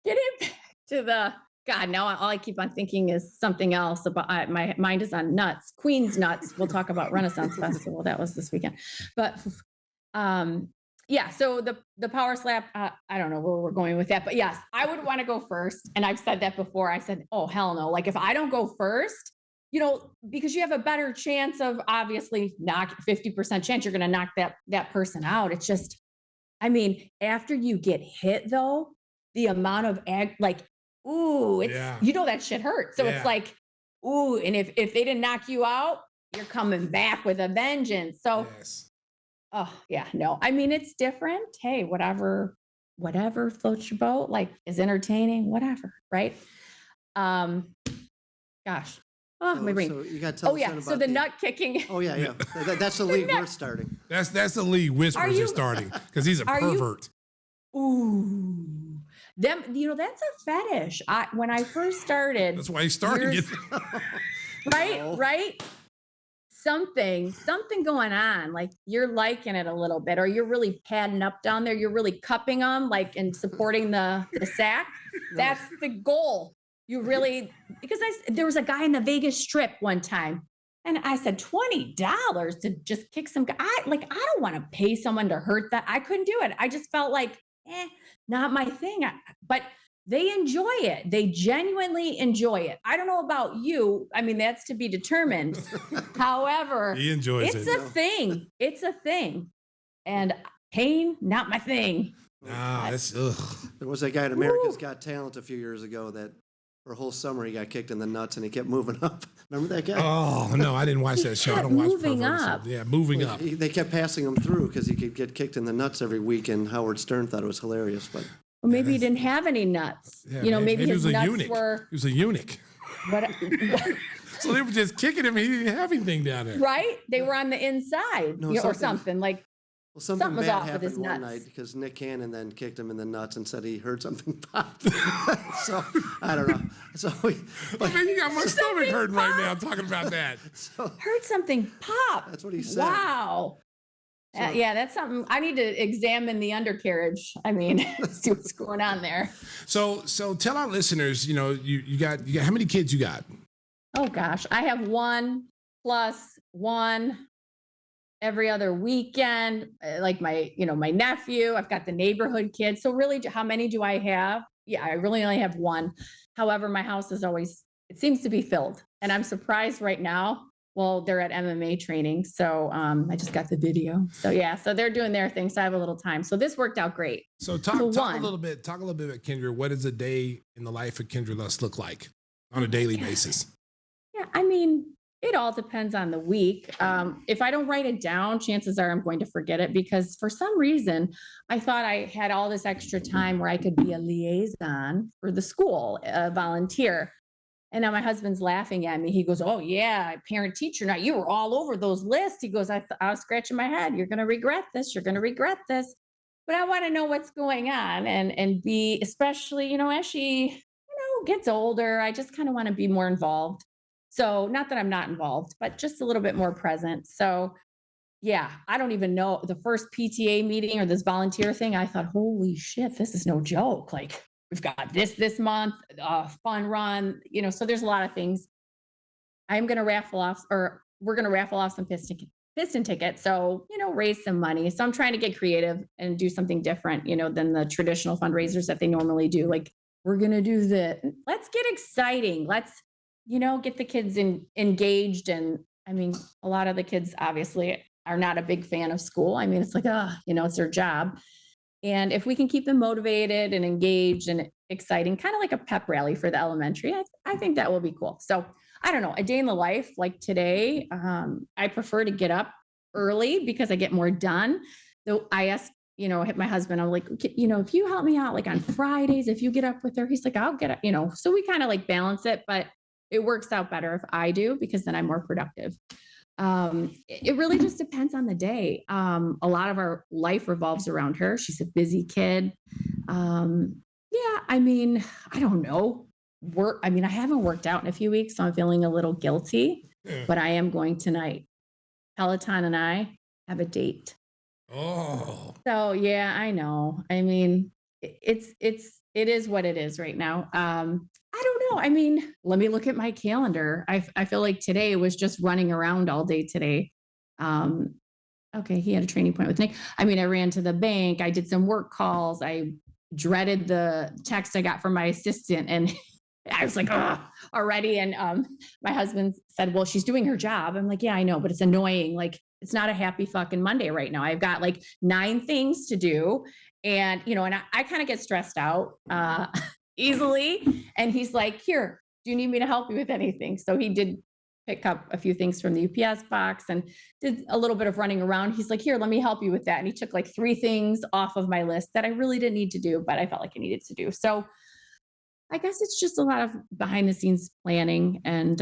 Getting back to the God. Now all I keep on thinking is something else. About my mind is on nuts. Queen's nuts. We'll talk about Renaissance Festival. That was this weekend, but yeah. So the power slap. I don't know where we're going with that, but yes, I would want to go first. And I've said that before. I said, oh hell no. Like if I don't go first, because you have a better chance of obviously 50% chance you're going to knock that person out. It's just, I mean, after you get hit though, the amount of that shit hurts. So it's like, ooh, and if they didn't knock you out, you're coming back with a vengeance. So, oh yeah, no, I mean, it's different. Hey, whatever floats your boat, like is entertaining, whatever. Right. Gosh. Oh, my brain. So you got to tell us about so the nut kicking. Oh yeah. That's the league we're starting. That's the league Whispers is starting because he's a pervert. Ooh, that's a fetish. When I first started, that's why he's starting it. Right. Something going on. Like you're liking it a little bit, or you're really padding up down there. You're really cupping them, like and supporting the sack. That's the goal. You really, because there was a guy in the Vegas Strip one time, and I said $20 to just kick some guy. I don't want to pay someone to hurt that. I couldn't do it. I just felt like, not my thing. But they enjoy it. They genuinely enjoy it. I don't know about you. I mean, that's to be determined. However, he enjoys it. It's a thing. And pain, not my thing. Nah, that's ugh. There was a guy at America's Got Talent a few years ago that for a whole summer he got kicked in the nuts and he kept moving up. Remember that guy? Oh no, I didn't watch that show. I don't watch moving up. Yeah, moving up. They kept passing him through because he could get kicked in the nuts every week, and Howard Stern thought it was hilarious. But well, maybe he didn't have any nuts. Yeah, maybe his nuts eunuch. were. He was a eunuch. What? So they were just kicking him. He didn't have anything down there. Right? They were on the inside, or something like. Well, something was bad off with his happened one nuts. night because Nick Cannon then kicked him in the nuts and said he heard something pop. So I don't know. So man, you got my stomach hurting right now talking about that. Heard something pop. That's what he said. Wow. That's something I need to examine the undercarriage. I mean, see what's going on there. So tell our listeners, you got how many kids you got? Oh gosh, I have 1 + 1 every other weekend. Like my nephew. I've got the neighborhood kids. So really, how many do I have? Yeah, I really only have 1. However, my house is it seems to be filled, and I'm surprised right now. Well, they're at MMA training. So I just got the video. So yeah, so they're doing their thing. So I have a little time. So this worked out great. So talk a little bit about Kendra. What does a day in the life of Kendra Lust look like on a daily basis? Yeah, I mean, it all depends on the week. If I don't write it down, chances are I'm going to forget it because for some reason, I thought I had all this extra time where I could be a liaison for the school, a volunteer. And now my husband's laughing at me. He goes, oh yeah, parent teacher. Now you were all over those lists. He goes, I was scratching my head. You're going to regret this. You're going to regret this. But I want to know what's going on and be, especially, as she, gets older, I just kind of want to be more involved. So not that I'm not involved, but just a little bit more present. So yeah, I don't even know the first PTA meeting or this volunteer thing. I thought, holy shit, this is no joke. Like, we've got this month, fun run, so there's a lot of things. We're going to raffle off some Piston tickets. So, raise some money. So I'm trying to get creative and do something different, than the traditional fundraisers that they normally do. Like, we're going to do this. Let's get exciting. Let's, get the kids engaged. And I mean, a lot of the kids obviously are not a big fan of school. I mean, it's like, it's their job. And if we can keep them motivated and engaged and exciting, kind of like a pep rally for the elementary, I think that will be cool. So I don't know, a day in the life like today, I prefer to get up early because I get more done. Though I asked, hit my husband, I'm like, if you help me out, like on Fridays, if you get up with her, he's like, I'll get up, so we kind of like balance it, but it works out better if I do because then I'm more productive. It really just depends on the day. A lot of our life revolves around her. She's a busy kid. Yeah, I mean, I don't know. I haven't worked out in a few weeks, so I'm feeling a little guilty, but I am going tonight. Peloton and I have a date. Oh. So yeah, I know. I mean, it is what it is right now. I don't know. I mean, let me look at my calendar. I feel like today was just running around all day today. Okay, he had a training point with Nick. I mean, I ran to the bank. I did some work calls. I dreaded the text I got from my assistant, and I was like, oh, already. And my husband said, well, she's doing her job. I'm like, yeah, I know, but it's annoying. Like, it's not a happy fucking Monday right now. I've got like 9 things to do. And, and I kind of get stressed out easily. And he's like, here, do you need me to help you with anything? So he did pick up a few things from the UPS box and did a little bit of running around. He's like, here, let me help you with that. And he took like 3 things off of my list that I really didn't need to do, but I felt like I needed to do. So I guess it's just a lot of behind the scenes planning. And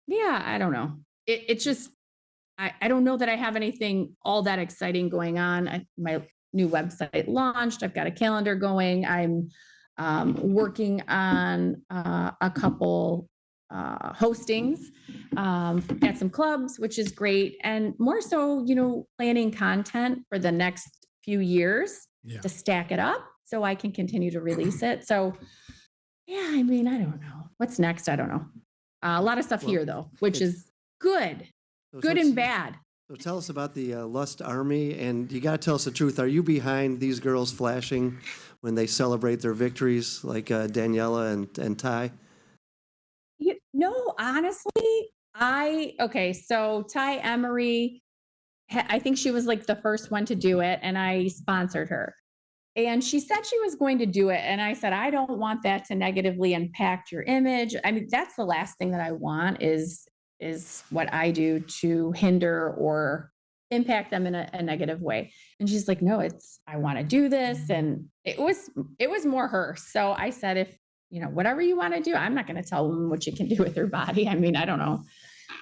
yeah, I don't know. It's just, I don't know that I have anything all that exciting going on. My new website launched. I've got a calendar going. I'm working on a couple hostings at some clubs, which is great. And more so, planning content for the next few years to stack it up so I can continue to release it. So yeah, I mean, I don't know. What's next? I don't know. A lot of stuff here though, which is good. Good and bad. So tell us about the Lust Army, and you got to tell us the truth. Are you behind these girls flashing when they celebrate their victories, like Daniela and Ty? No, honestly, so Ty Emery, I think she was like the first one to do it, and I sponsored her. And she said she was going to do it. And I said, I don't want that to negatively impact your image. I mean, that's the last thing that I want is what I do to hinder or impact them in a negative way. And she's like, no, I want to do this. And it was more her. So I said, if, whatever you want to do, I'm not going to tell them what you can do with your body. I mean, I don't know.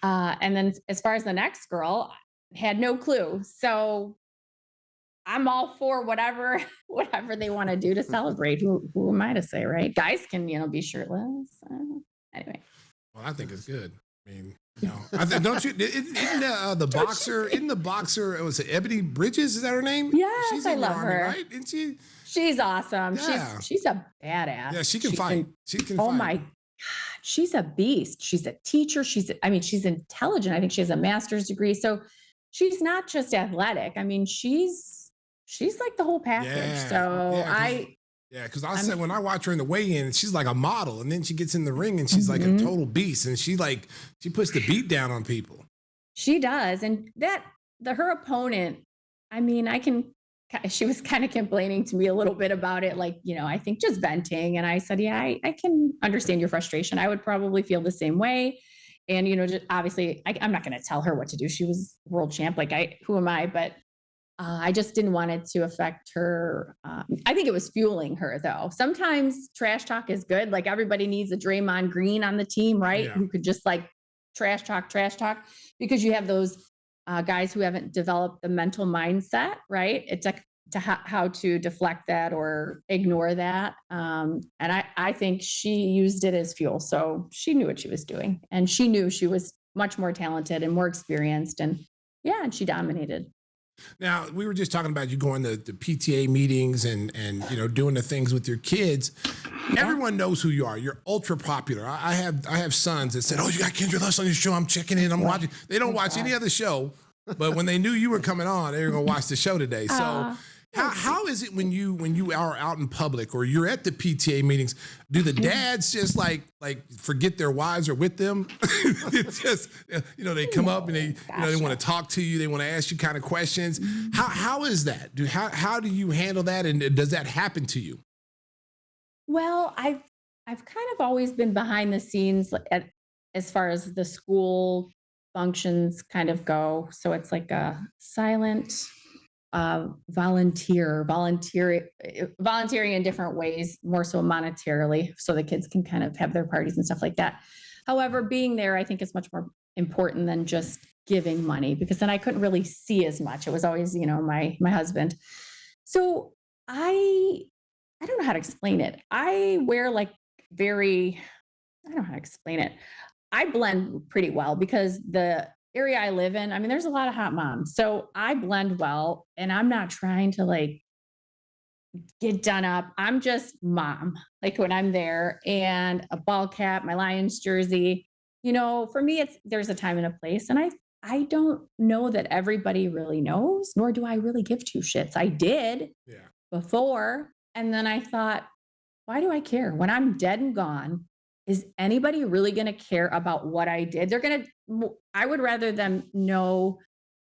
And then as far as the next girl, I had no clue. So I'm all for whatever they want to do to celebrate. Who am I to say, right? Guys can, be shirtless. Anyway. Well, I think it's good. I mean, don't you? Isn't the boxer? It was Ebony Bridges. Is that her name? Yes, I love her. Right? Isn't she? She's awesome. Yeah. She's a badass. Yeah, she can fight. She can fight. Oh my God, she's a beast. She's a teacher. She's intelligent. I think she has a master's degree. So she's not just athletic. I mean, she's like the whole package. Yeah. So because I said when I watch her in the weigh-in, she's like a model, and then she gets in the ring and she's like a total beast, and she puts the beat down on people. She does, and her opponent. I mean, she was kind of complaining to me a little bit about it, like I think just venting, and I said, yeah, I can understand your frustration. I would probably feel the same way, and just obviously, I'm not going to tell her what to do. She was world champ, who am I? But I just didn't want it to affect her. I think it was fueling her, though. Sometimes trash talk is good. Like everybody needs a Draymond Green on the team, right? Yeah. Who could just trash talk, because you have those guys who haven't developed the mental mindset, right? It's how to deflect that or ignore that. And I think she used it as fuel. So she knew what she was doing, and she knew she was much more talented and more experienced. And she dominated. Now, we were just talking about you going to the PTA meetings and doing the things with your kids. Yeah. Everyone knows who you are. You're ultra popular. I have sons that said, "Oh, you got Kendra Lust on your show. I'm checking in. I'm watching." They don't watch any other show, but when they knew you were coming on, they were going to watch the show today. So how is it when you are out in public or you're at the PTA meetings? Do the dads just like forget their wives are with them? It's just they come up and they they want to talk to you, they want to ask you kind of questions. How is that? How do you handle that, and does that happen to you? Well, I've kind of always been behind the scenes as far as the school functions kind of go. So it's like a silent volunteering in different ways, more so monetarily, so the kids can kind of have their parties and stuff like that. However, being there, I think is much more important than just giving money, because then I couldn't really see as much. It was always, my husband. So I don't know how to explain it. I wear like I don't know how to explain it. I blend pretty well because the area I live in, I mean, there's a lot of hot moms. So I blend well, and I'm not trying to like get done up. I'm just mom, like when I'm there, and a ball cap, my Lions jersey. For me, there's a time and a place. And I don't know that everybody really knows, nor do I really give two shits. I did before. And then I thought, why do I care? When I'm dead and gone, is anybody really going to care about what I did? I would rather them know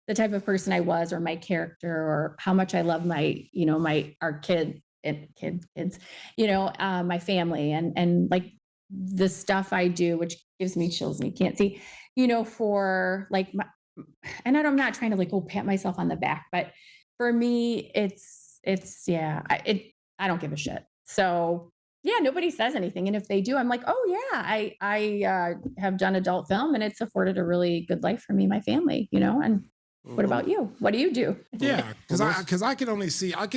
the type of person I was, or my character, or how much I love our kids, my family, and like the stuff I do, which gives me chills and you can't see, for like and I'm not trying to like, pat myself on the back, but for me, I don't give a shit. So yeah, nobody says anything. And if they do, I'm like, oh yeah, I have done adult film, and it's afforded a really good life for me, and my family, and what about you? What do you do? Yeah, because I can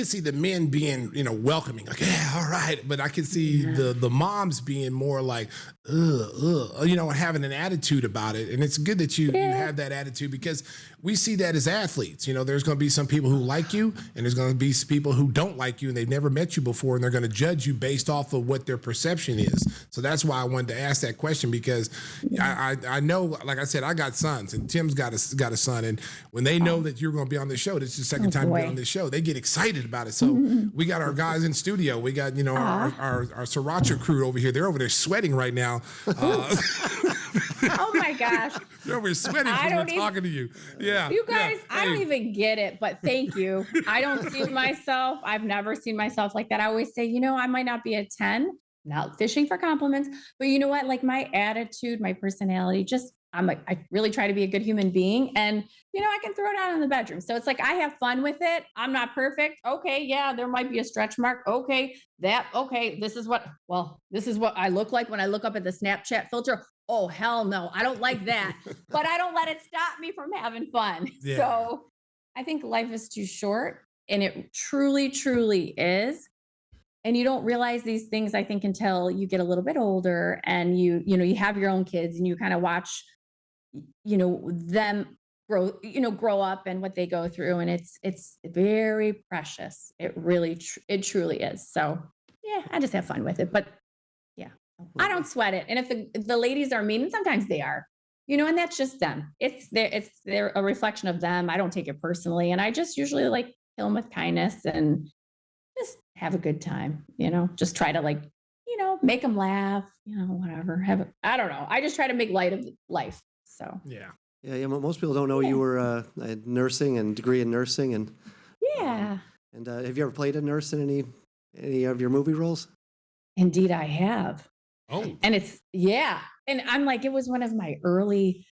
see the men being, welcoming, like, yeah, all right. But I can see the moms being more like, having an attitude about it. And it's good that you have that attitude, because we see that as athletes. There's going to be some people who like you, and there's going to be people who don't like you, and they've never met you before, and they're going to judge you based off of what their perception is. So that's why I wanted to ask that question, because I know, like I said, I got sons, and Tim's got a son, and when they know that you're going to be on the show, this is the second time you've been on this show, they get excited about it. So we got our guys in studio. We got, our Sriracha crew over here. They're over there sweating right now. Oh my gosh. They're over here sweating when we're talking to you. Yeah. You guys, yeah. I don't even get it, but thank you. I don't see myself. I've never seen myself like that. I always say, I might not be a 10, not fishing for compliments, but you know what? Like my attitude, my personality, I really try to be a good human being, and I can throw it out in the bedroom. So it's like, I have fun with it. I'm not perfect. Okay. Yeah. There might be a stretch mark. Okay. This is what I look like when I look up at the Snapchat filter. Oh, hell no. I don't like that, but I don't let it stop me from having fun. Yeah. So I think life is too short, and it truly, truly is. And you don't realize these things, I think, until you get a little bit older, and you have your own kids, and you kind of watch, them grow up and what they go through. And it's very precious. It really, it truly is. So yeah, I just have fun with it, but yeah, I don't sweat it. And if the ladies are mean, and sometimes they are, and that's just them. They're a reflection of them. I don't take it personally. And I just usually like kill them with kindness and just have a good time, just try to like, make them laugh, whatever. I don't know. I just try to make light of life. So yeah. Most people don't know you were nursing and degree in nursing, and yeah. And have you ever played a nurse in any of your movie roles? Indeed, I have. Oh, and and I'm like, it was one of my early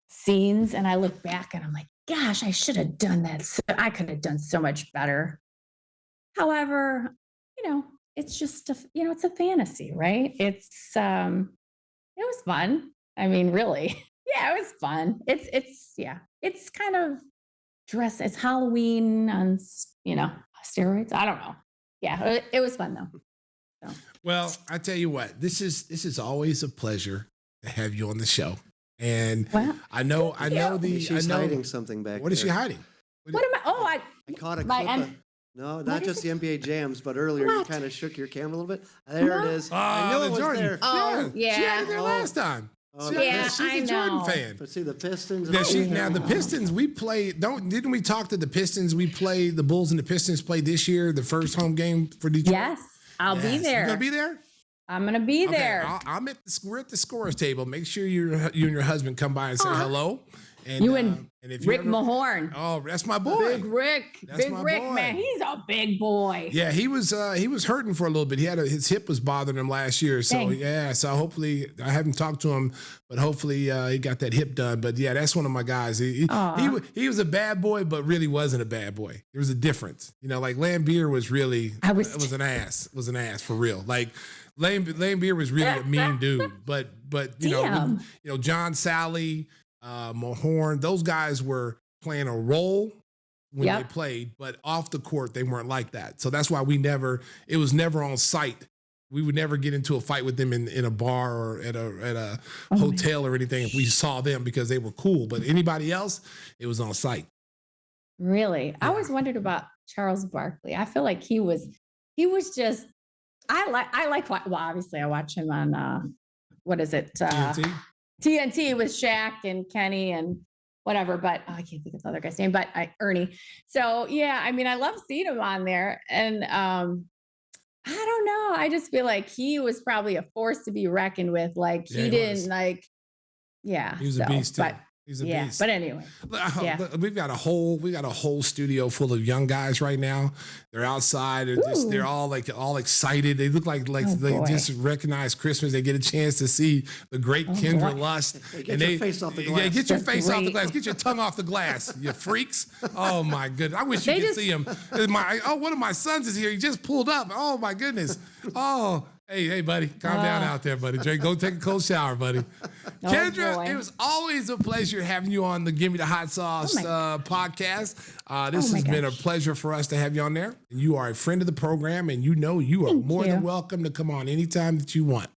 scenes, and I look back and I'm like, gosh, I should have done that. So I could have done so much better. However, it's just it's a fantasy, right? It was fun. I mean, really, yeah, it was fun. It's kind of it's Halloween on, steroids. I don't know. Yeah, it was fun though. So. Well, I tell you what, this is always a pleasure to have you on the show. And I know she's hiding something back. What is she hiding? What am I? Oh, I caught a clip. No, not just the NBA jams, but earlier you kind of shook your camera a little bit. There it is. I knew it was Jordan. there. Oh, yeah. She had it there last time. She's a Jordan fan. But see the Pistons. Now the Pistons, we played. Didn't we talk to the Pistons? We played the Bulls and the Pistons played this year, the first home game for Detroit. Yes, I'll be there. You gonna be there? I'm gonna be there. We're at the scorers table. Make sure you and your husband come by and say hello. And you and if Rick Mahorn. Oh, that's my boy. Big Rick. Big Rick, boy. Man. He's a big boy. Yeah, he was hurting for a little bit. His hip was bothering him last year. So so hopefully, I haven't talked to him, but hopefully he got that hip done. But yeah, that's one of my guys. He was a bad boy, but really wasn't a bad boy. There was a difference. Like Lambeer was really was an ass for real. Like Lane Beer was really a mean dude, but Damn. John Sally, Mahorn, those guys were playing a role when they played, but off the court they weren't like that. So that's why it was never on site. We would never get into a fight with them in a bar or at a hotel or anything if we saw them, because they were cool. But anybody else, it was on site. Really? Yeah. I always wondered about Charles Barkley. I feel like he was just, obviously I watch him on, what is it? TNT with Shaq and Kenny and whatever, but I can't think of the other guy's name, but Ernie. So yeah, I mean, I love seeing him on there, and I don't know. I just feel like he was probably a force to be reckoned with. Like he didn't like, he was a beast too. He's a beast. But anyway, we got a whole studio full of young guys right now. They're outside. They're all excited. They look like they just recognize Christmas. They get a chance to see the great Kendra Lust. Get your face off the glass. Yeah, get your face off the glass. Get your tongue off the glass, you freaks. Oh my goodness. I wish you could see him. One of my sons is here. He just pulled up. Oh my goodness. Oh. Hey, buddy, calm down out there, buddy. Drake, go take a cold shower, buddy. Kendra, it was always a pleasure having you on the Gimme the Hot Sauce podcast. This has been a pleasure for us to have you on there. You are a friend of the program, and you are more than welcome to come on anytime that you want.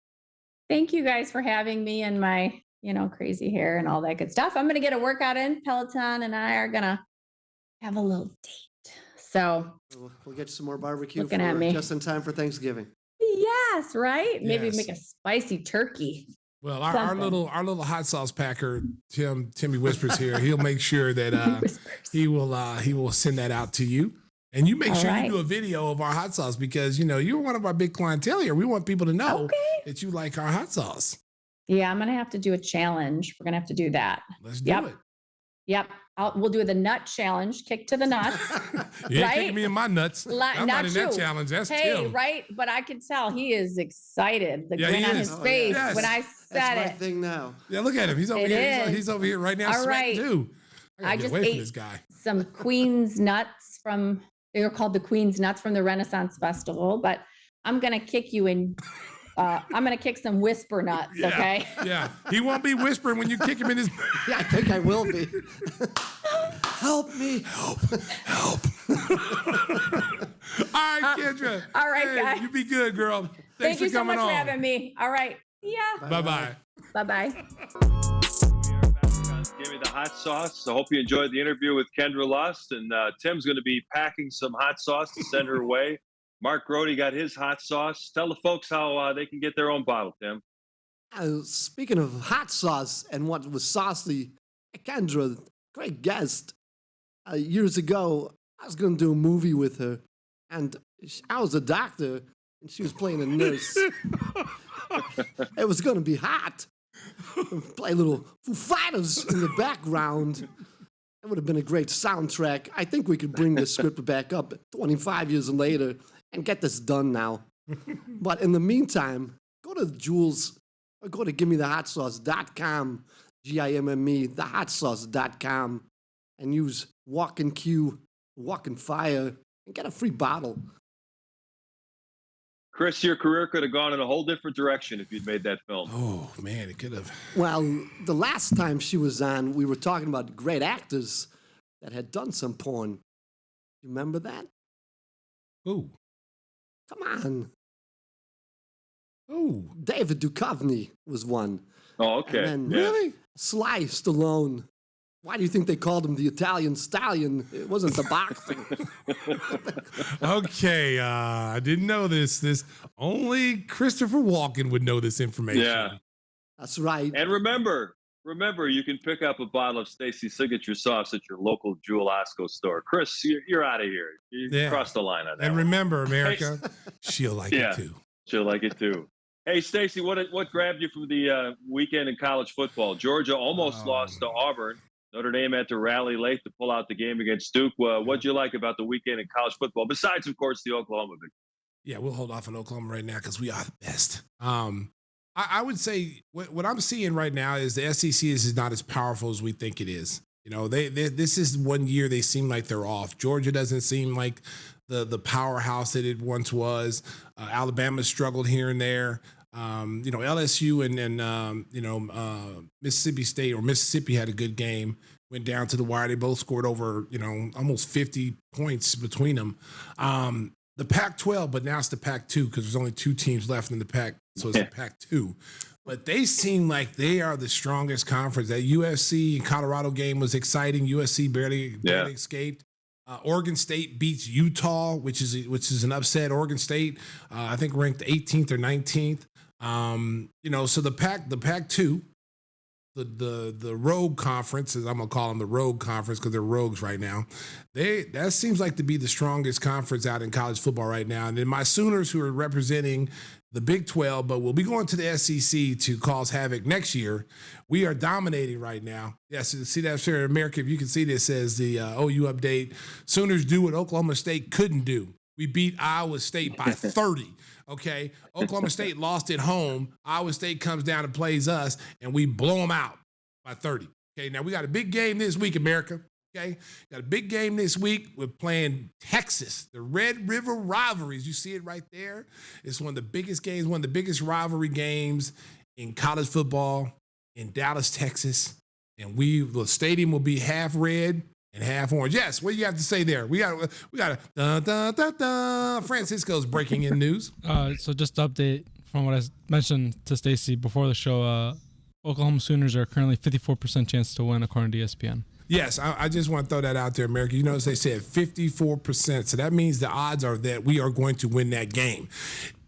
Thank you guys for having me and my, crazy hair and all that good stuff. I'm going to get a workout in. Peloton and I are going to have a little date. So we'll get you some more barbecue just in time for Thanksgiving. Yes, right? Maybe make a spicy turkey. Well, our little hot sauce packer, Timmy Whispers here, he'll make sure that he will send that out to you. And you make sure you do a video of our hot sauce, because you're one of our big clientele here. We want people to know that you like our hot sauce. Yeah, I'm gonna have to do a challenge. We're gonna have to do that. Let's do it. Yep. We'll do the nut challenge. Kick to the nuts. You ain't kicking me in my nuts. I'm not in that challenge. That's Tim. Right. But I can tell he is excited. The grin on his face when I said That's my thing now. Yeah, look at him. He's over here. He's over here right now sweating too. I just ate this guy. Some Queen's nuts they were called the Queen's nuts from the Renaissance Festival, but I'm going to kick you in. I'm going to kick some whisper nuts, okay? Yeah. He won't be whispering when you kick him in his... Yeah, I think I will be. Help me. Help. All right, Kendra. All right, guys. You be good, girl. Thank you so much for having me. All right. Yeah. Bye-bye. Bye-bye. We are back on Give Me the Hot Sauce. I hope you enjoyed the interview with Kendra Lust, and Tim's going to be packing some hot sauce to send her way. Mark Grote got his hot sauce. Tell the folks how they can get their own bottle, Tim. Speaking of hot sauce and what was saucy, Kendra, great guest. Years ago, I was going to do a movie with her, and I was a doctor, and she was playing a nurse. It was going to be hot. Play little Foo Fighters in the background. It would have been a great soundtrack. I think we could bring this script back up 25 years later and get this done now. But in the meantime, go to Jules, or go to GimmeTheHotSauce.com, GIMME, thehotsauce.com, and use Walk-in Q, Walk-in Fire, and get a free bottle. Chris, your career could have gone in a whole different direction if you'd made that film. Oh, man, it could have. Well, the last time she was on, we were talking about great actors that had done some porn. You remember that? Ooh. Come on. Ooh. David Duchovny was one. Oh, okay. And then, Really? Sly Stallone. Why do you think they called him the Italian Stallion? It wasn't the boxer. Okay, I didn't know this. Only Christopher Walken would know this information. Yeah. That's right. And remember, you can pick up a bottle of Stacey's signature sauce at your local Jewel Osco store. Chris, you're out of here. You crossed the line on that. And one. Remember, America, she'll like it too. She'll like it too. Hey, Stacey, what grabbed you from the weekend in college football? Georgia almost lost to Auburn. Notre Dame had to rally late to pull out the game against Duke. What'd you like about the weekend in college football, besides, of course, the Oklahoma victory? Yeah, we'll hold off on Oklahoma right now because we are the best. I would say what I'm seeing right now is the SEC is not as powerful as we think it is. This is one year they seem like they're off. Georgia doesn't seem like the powerhouse that it once was. Alabama struggled here and there. LSU and Mississippi State or Mississippi had a good game. Went down to the wire. They both scored over, almost 50 points between them. The Pac-12, but now it's the Pac-2 because there's only 2 teams left in the Pac, so it's the Pac-2. But they seem like they are the strongest conference. That USC and Colorado game was exciting. USC barely escaped. Oregon State beats Utah, which is an upset. Oregon State, I think, ranked 18th or 19th. So the Pac-2, the rogue conference, as I'm gonna call them, the rogue conference because they're rogues right now. That seems like to be the strongest conference out in college football right now. And then my Sooners, who are representing the Big 12, but we'll be going to the SEC to cause havoc next year. We are dominating right now. Yes, see that here in America. If you can see this, says the OU update. Sooners do what Oklahoma State couldn't do. We beat Iowa State by 30. Okay, Oklahoma State lost at home. Iowa State comes down and plays us, and we blow them out by 30. Okay, now we got a big game this week, America. Okay, got a big game this week. We're playing Texas, the Red River Rivalries. You see it right there. It's one of the biggest games, one of the biggest rivalry games in college football in Dallas, Texas. And the stadium will be half red and half orange. Yes, what do you have to say there? We got Francisco's breaking in news. So just to update from what I mentioned to Stacey before the show, Oklahoma Sooners are currently 54% chance to win according to ESPN. Yes, I just want to throw that out there, America. You notice they said 54%. So that means the odds are that we are going to win that game.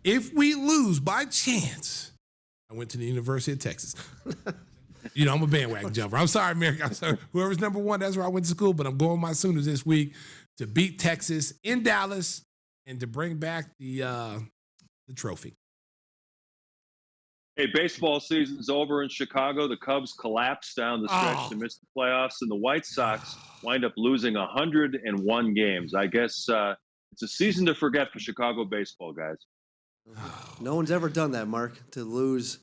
If we lose by chance, I went to the University of Texas. I'm a bandwagon jumper. I'm sorry, America. I'm sorry. Whoever's number one, that's where I went to school. But I'm going with my Sooners this week to beat Texas in Dallas and to bring back the trophy. Hey, baseball season's over in Chicago. The Cubs collapsed down the stretch to miss the playoffs, and the White Sox wind up losing 101 games. I guess it's a season to forget for Chicago baseball, guys. No one's ever done that, Mark, to lose.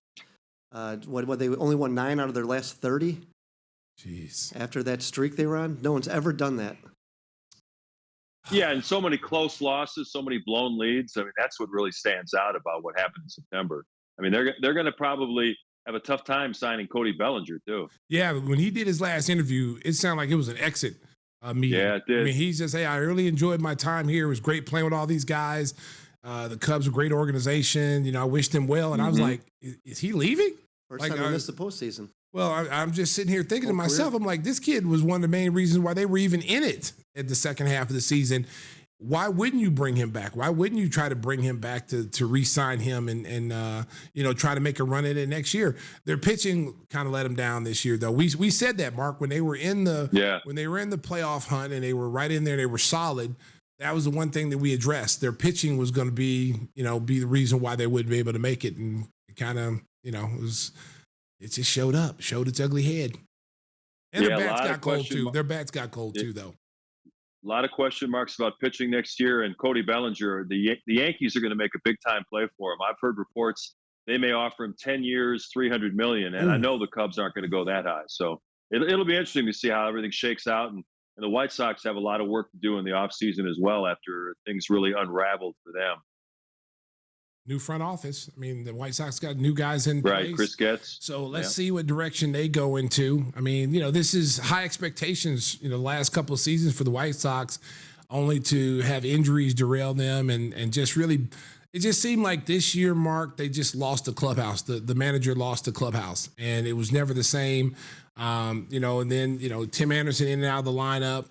What they only won 9 out of their last 30? Jeez. After that streak they were on? No one's ever done that. Yeah, and so many close losses, so many blown leads. I mean, that's what really stands out about what happened in September. I mean, they're going to probably have a tough time signing Cody Bellinger, too. Yeah, when he did his last interview, it sounded like it was an exit meeting. Yeah, it did. I mean, he just, hey, I really enjoyed my time here. It was great playing with all these guys. The Cubs are a great organization. I wished him well. And I was like, is he leaving? First time they missed the postseason. Well, I'm just sitting here thinking to myself, I'm like, this kid was one of the main reasons why they were even in it at the second half of the season. Why wouldn't you bring him back? Why wouldn't you try to bring him back to re-sign him and try to make a run at it next year? Their pitching kind of let them down this year, though. We said that, Mark, when they were in the playoff hunt and they were right in there, they were solid. That was the one thing that we addressed. Their pitching was going to be the reason why they wouldn't be able to make it, and it kind of it just showed its ugly head. And their bats got cold too. Their bats got cold too, though. A lot of question marks about pitching next year, and Cody Bellinger, the Yankees are going to make a big-time play for him. I've heard reports they may offer him 10 years, $300 million, and I know the Cubs aren't going to go that high. So it'll be interesting to see how everything shakes out, and the White Sox have a lot of work to do in the offseason as well after things really unraveled for them. New front office. I mean, the White Sox got new guys in place. Right, Chris Getz. So let's see what direction they go into. I mean, this is high expectations, the last couple of seasons for the White Sox, only to have injuries derail them and just really, it just seemed like this year, Mark, they just lost the clubhouse. The manager lost the clubhouse, and it was never the same. And then, Tim Anderson in and out of the lineup,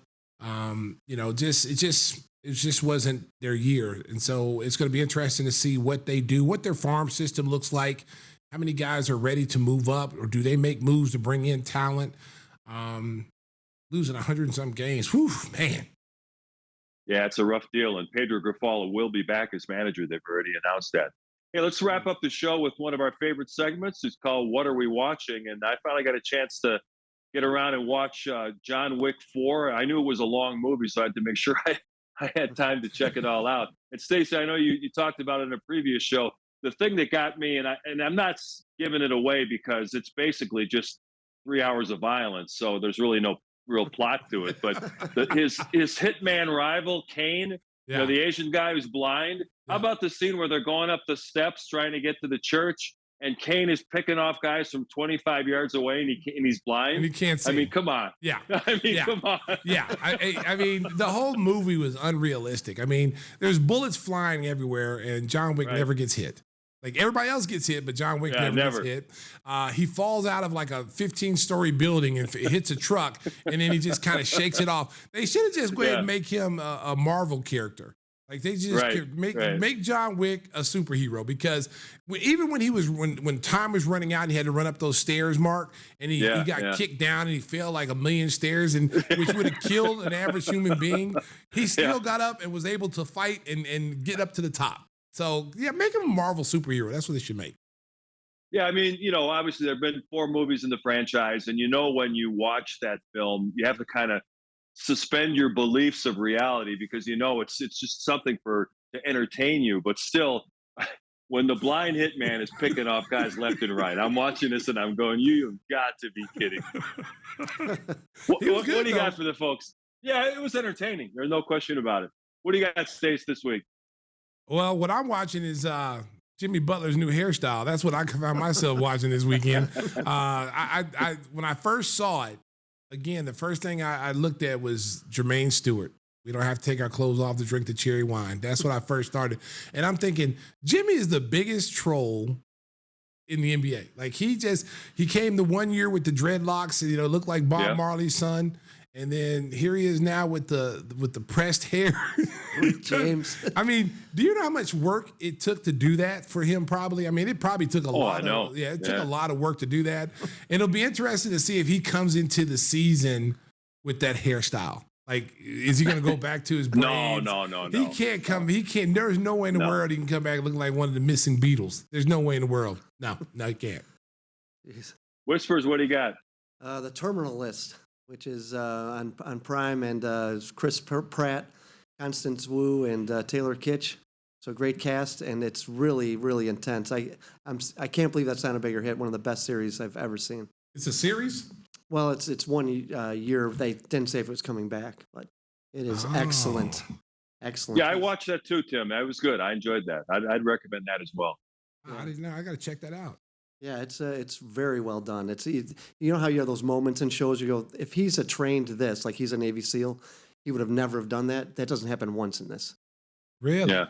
it just wasn't their year. And so it's going to be interesting to see what they do, what their farm system looks like, how many guys are ready to move up, or do they make moves to bring in talent? Losing 100 and some games. Whew, man. Yeah, it's a rough deal. And Pedro Grifol will be back as manager. They've already announced that. Hey, let's wrap up the show with one of our favorite segments. It's called What Are We Watching? And I finally got a chance to get around and watch John Wick 4. I knew it was a long movie, so I had to make sure I had time to check it all out. And Stacey, I know you talked about it in a previous show. The thing that got me, and I'm not giving it away because it's basically just 3 hours of violence, so there's really no real plot to it. But his hitman rival, Kane, You know, the Asian guy who's blind. How about the scene where they're going up the steps trying to get to the church, and Kane is picking off guys from 25 yards away, and he's blind, and he can't see. I mean, come on. Yeah. I mean, come on. Yeah. I mean, the whole movie was unrealistic. I mean, there's bullets flying everywhere, and John Wick never gets hit. Like, everybody else gets hit, but John Wick never gets hit. He falls out of like a 15-story building and hits a truck, and then he just kind of shakes it off. They should have just go ahead and make him a Marvel character. Like, they just make John Wick a superhero, because even when he was when time was running out and he had to run up those stairs, Mark, and he got kicked down and he fell like 1,000,000 stairs, and which would have killed an average human being, he still got up and was able to fight and get up to the top. So, make him a Marvel superhero. That's what they should make. Yeah, I mean, you know, obviously there have been 4 movies in the franchise, and you know when you watch that film, you have to kind of suspend your beliefs of reality, because you know it's just something to entertain you. But still, when the blind hitman is picking off guys left and right, I'm watching this and I'm going, you have got to be kidding. What do you got for the folks? Yeah, it was entertaining. There's no question about it. What do you got, Stacey, this week? Well, what I'm watching is Jimmy Butler's new hairstyle. That's what I found myself watching this weekend. When I first saw it, again, the first thing I looked at was Jermaine Stewart. We don't have to take our clothes off to drink the cherry wine. That's when I first started. And I'm thinking, Jimmy is the biggest troll in the NBA. Like, he came the 1 year with the dreadlocks, and, looked like Bob Marley's son. And then here he is now with the pressed hair. James. I mean, do you know how much work it took to do that for him? Probably. I mean, it probably took a lot. It took a lot of work to do that. And it'll be interesting to see if he comes into the season with that hairstyle. Like, is he going to go back to his braids? No. He can't come. He can't. There's no way in the world he can come back looking like one of the missing Beatles. There's no way in the world. No, he can't. Jeez. Whispers, what do you got? The Terminal List, which is on Prime, and Chris Pratt, Constance Wu, and Taylor Kitsch. So great cast, and it's really, really intense. I can't believe that's not a bigger hit. One of the best series I've ever seen. It's a series? Well, it's 1 year. They didn't say if it was coming back, but it is excellent. Excellent. Yeah, I watched that too, Tim. That was good. I enjoyed that. I'd recommend that as well. I didn't know. I got to check that out. Yeah, it's very well done. You know how you have those moments in shows you go, if he's a trained this, like he's a Navy SEAL, he would have never have done that. That doesn't happen once in this. Really? Yeah.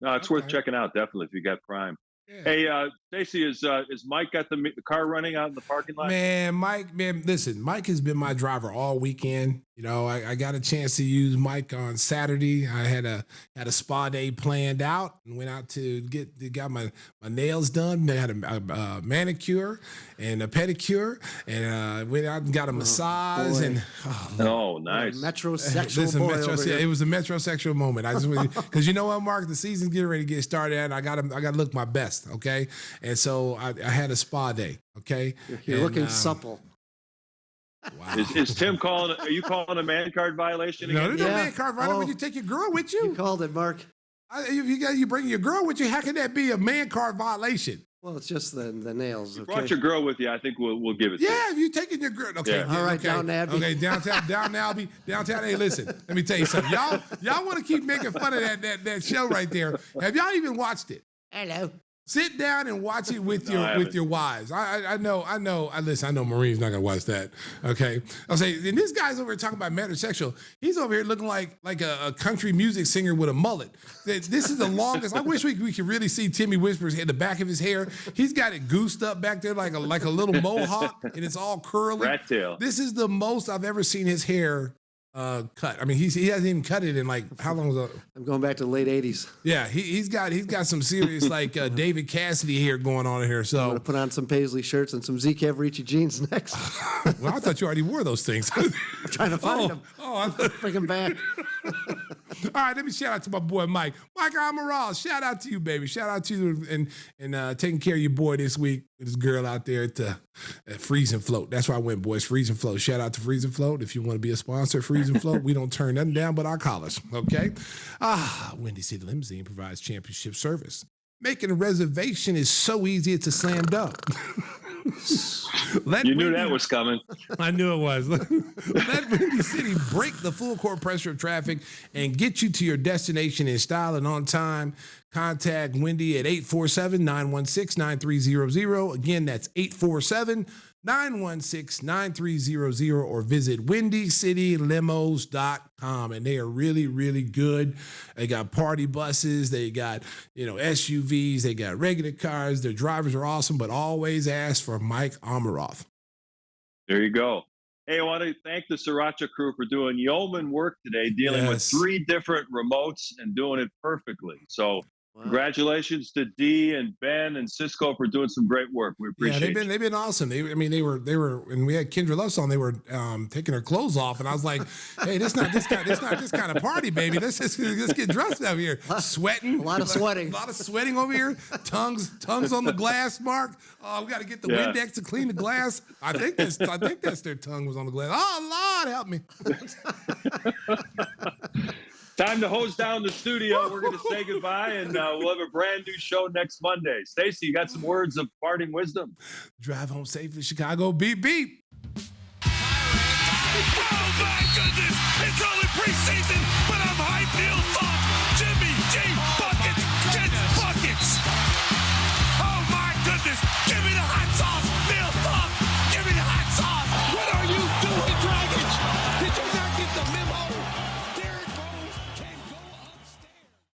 No, it's worth checking out, definitely, if you got Prime. Yeah. Hey, Stacey, is Mike got the car running out in the parking lot? Mike, listen, Mike has been my driver all weekend. I got a chance to use Mike on Saturday. I had a spa day planned out and went out to got my nails done. I had a manicure and a pedicure, and went out and got a massage. And nice. Metrosexual It was a metrosexual moment. I just because you know what, Mark, the season's getting ready to get started, and I got to look my best. Okay, and so I had a spa day. Okay, you're looking supple. Wow. Is Tim calling? Are you calling a man card violation again? No, there's no man card violation. Would you take your girl with you? You called it, Mark. If you bring your girl with you, how can that be a man card violation? Well, it's just the nails. If you brought your girl with you, I think we'll give it. Yeah, if you taking your girl. Okay. Yeah. All right, Downton Abbey. Okay, downtown Abbey. Downtown. Hey, listen. Let me tell you something. Y'all want to keep making fun of that show right there? Have y'all even watched it? Hello. Sit down and watch it with your wives. I know. Listen, I know Marine's not gonna watch that. Okay, I'll say. And this guy's over here talking about metrosexual. He's over here looking like a country music singer with a mullet. This is the longest. I wish we could really see Timmy Whispers at the back of his hair. He's got it goosed up back there like a little mohawk, and it's all curly. Rat tail. This is the most I've ever seen his hair cut. I mean, he hasn't even cut it in like how long was that? I'm going back to the late 80s. Yeah, he's got some serious like David Cassidy hair going on in here. So I'm gonna put on some paisley shirts and some Zeke Averici jeans next. Well, I thought you already wore those things. I'm trying to find them. I bring them back. All right, let me shout out to my boy Mike Amaral. Shout out to you, baby. Shout out to you and taking care of your boy this week with this girl out there at Freeze and Float. That's where I went, boys. Freeze and Float. Shout out to Freeze and Float. If you want to be a sponsor, Freeze and Float, we don't turn nothing down but our collars. Okay. Windy City Limousine provides championship service. Making a reservation is so easy, it's a slam dunk. You knew that was coming. I knew it was. Let Windy City break the full court pressure of traffic and get you to your destination in style and on time. Contact Windy at 847-916-9300. Again, that's 847-916-9300 or visit WindyCityLimos.com. And they are really, really good. They got party buses. They got, SUVs. They got regular cars. Their drivers are awesome, but always ask for Mike Amaroth. There you go. Hey, I want to thank the Sriracha crew for doing yeoman work today, dealing with 3 different remotes and doing it perfectly. So congratulations to Dee and Ben and Cisco for doing some great work. We appreciate it. They've been awesome. They were when we had Kendra Luss on, they were taking her clothes off, and I was like, hey, this not this kind of party, baby. Let's get dressed up here. Sweating. A lot of sweating. A lot of sweating over here. Tongues on the glass, Mark. We got to get the Windex to clean the glass. I think that's their tongue was on the glass. Oh, Lord, help me. Time to hose down the studio. We're going to say goodbye, and we'll have a brand new show next Monday. Stacey, you got some words of parting wisdom? Drive home safely, Chicago. Beep, beep. Oh, my goodness. It's only preseason.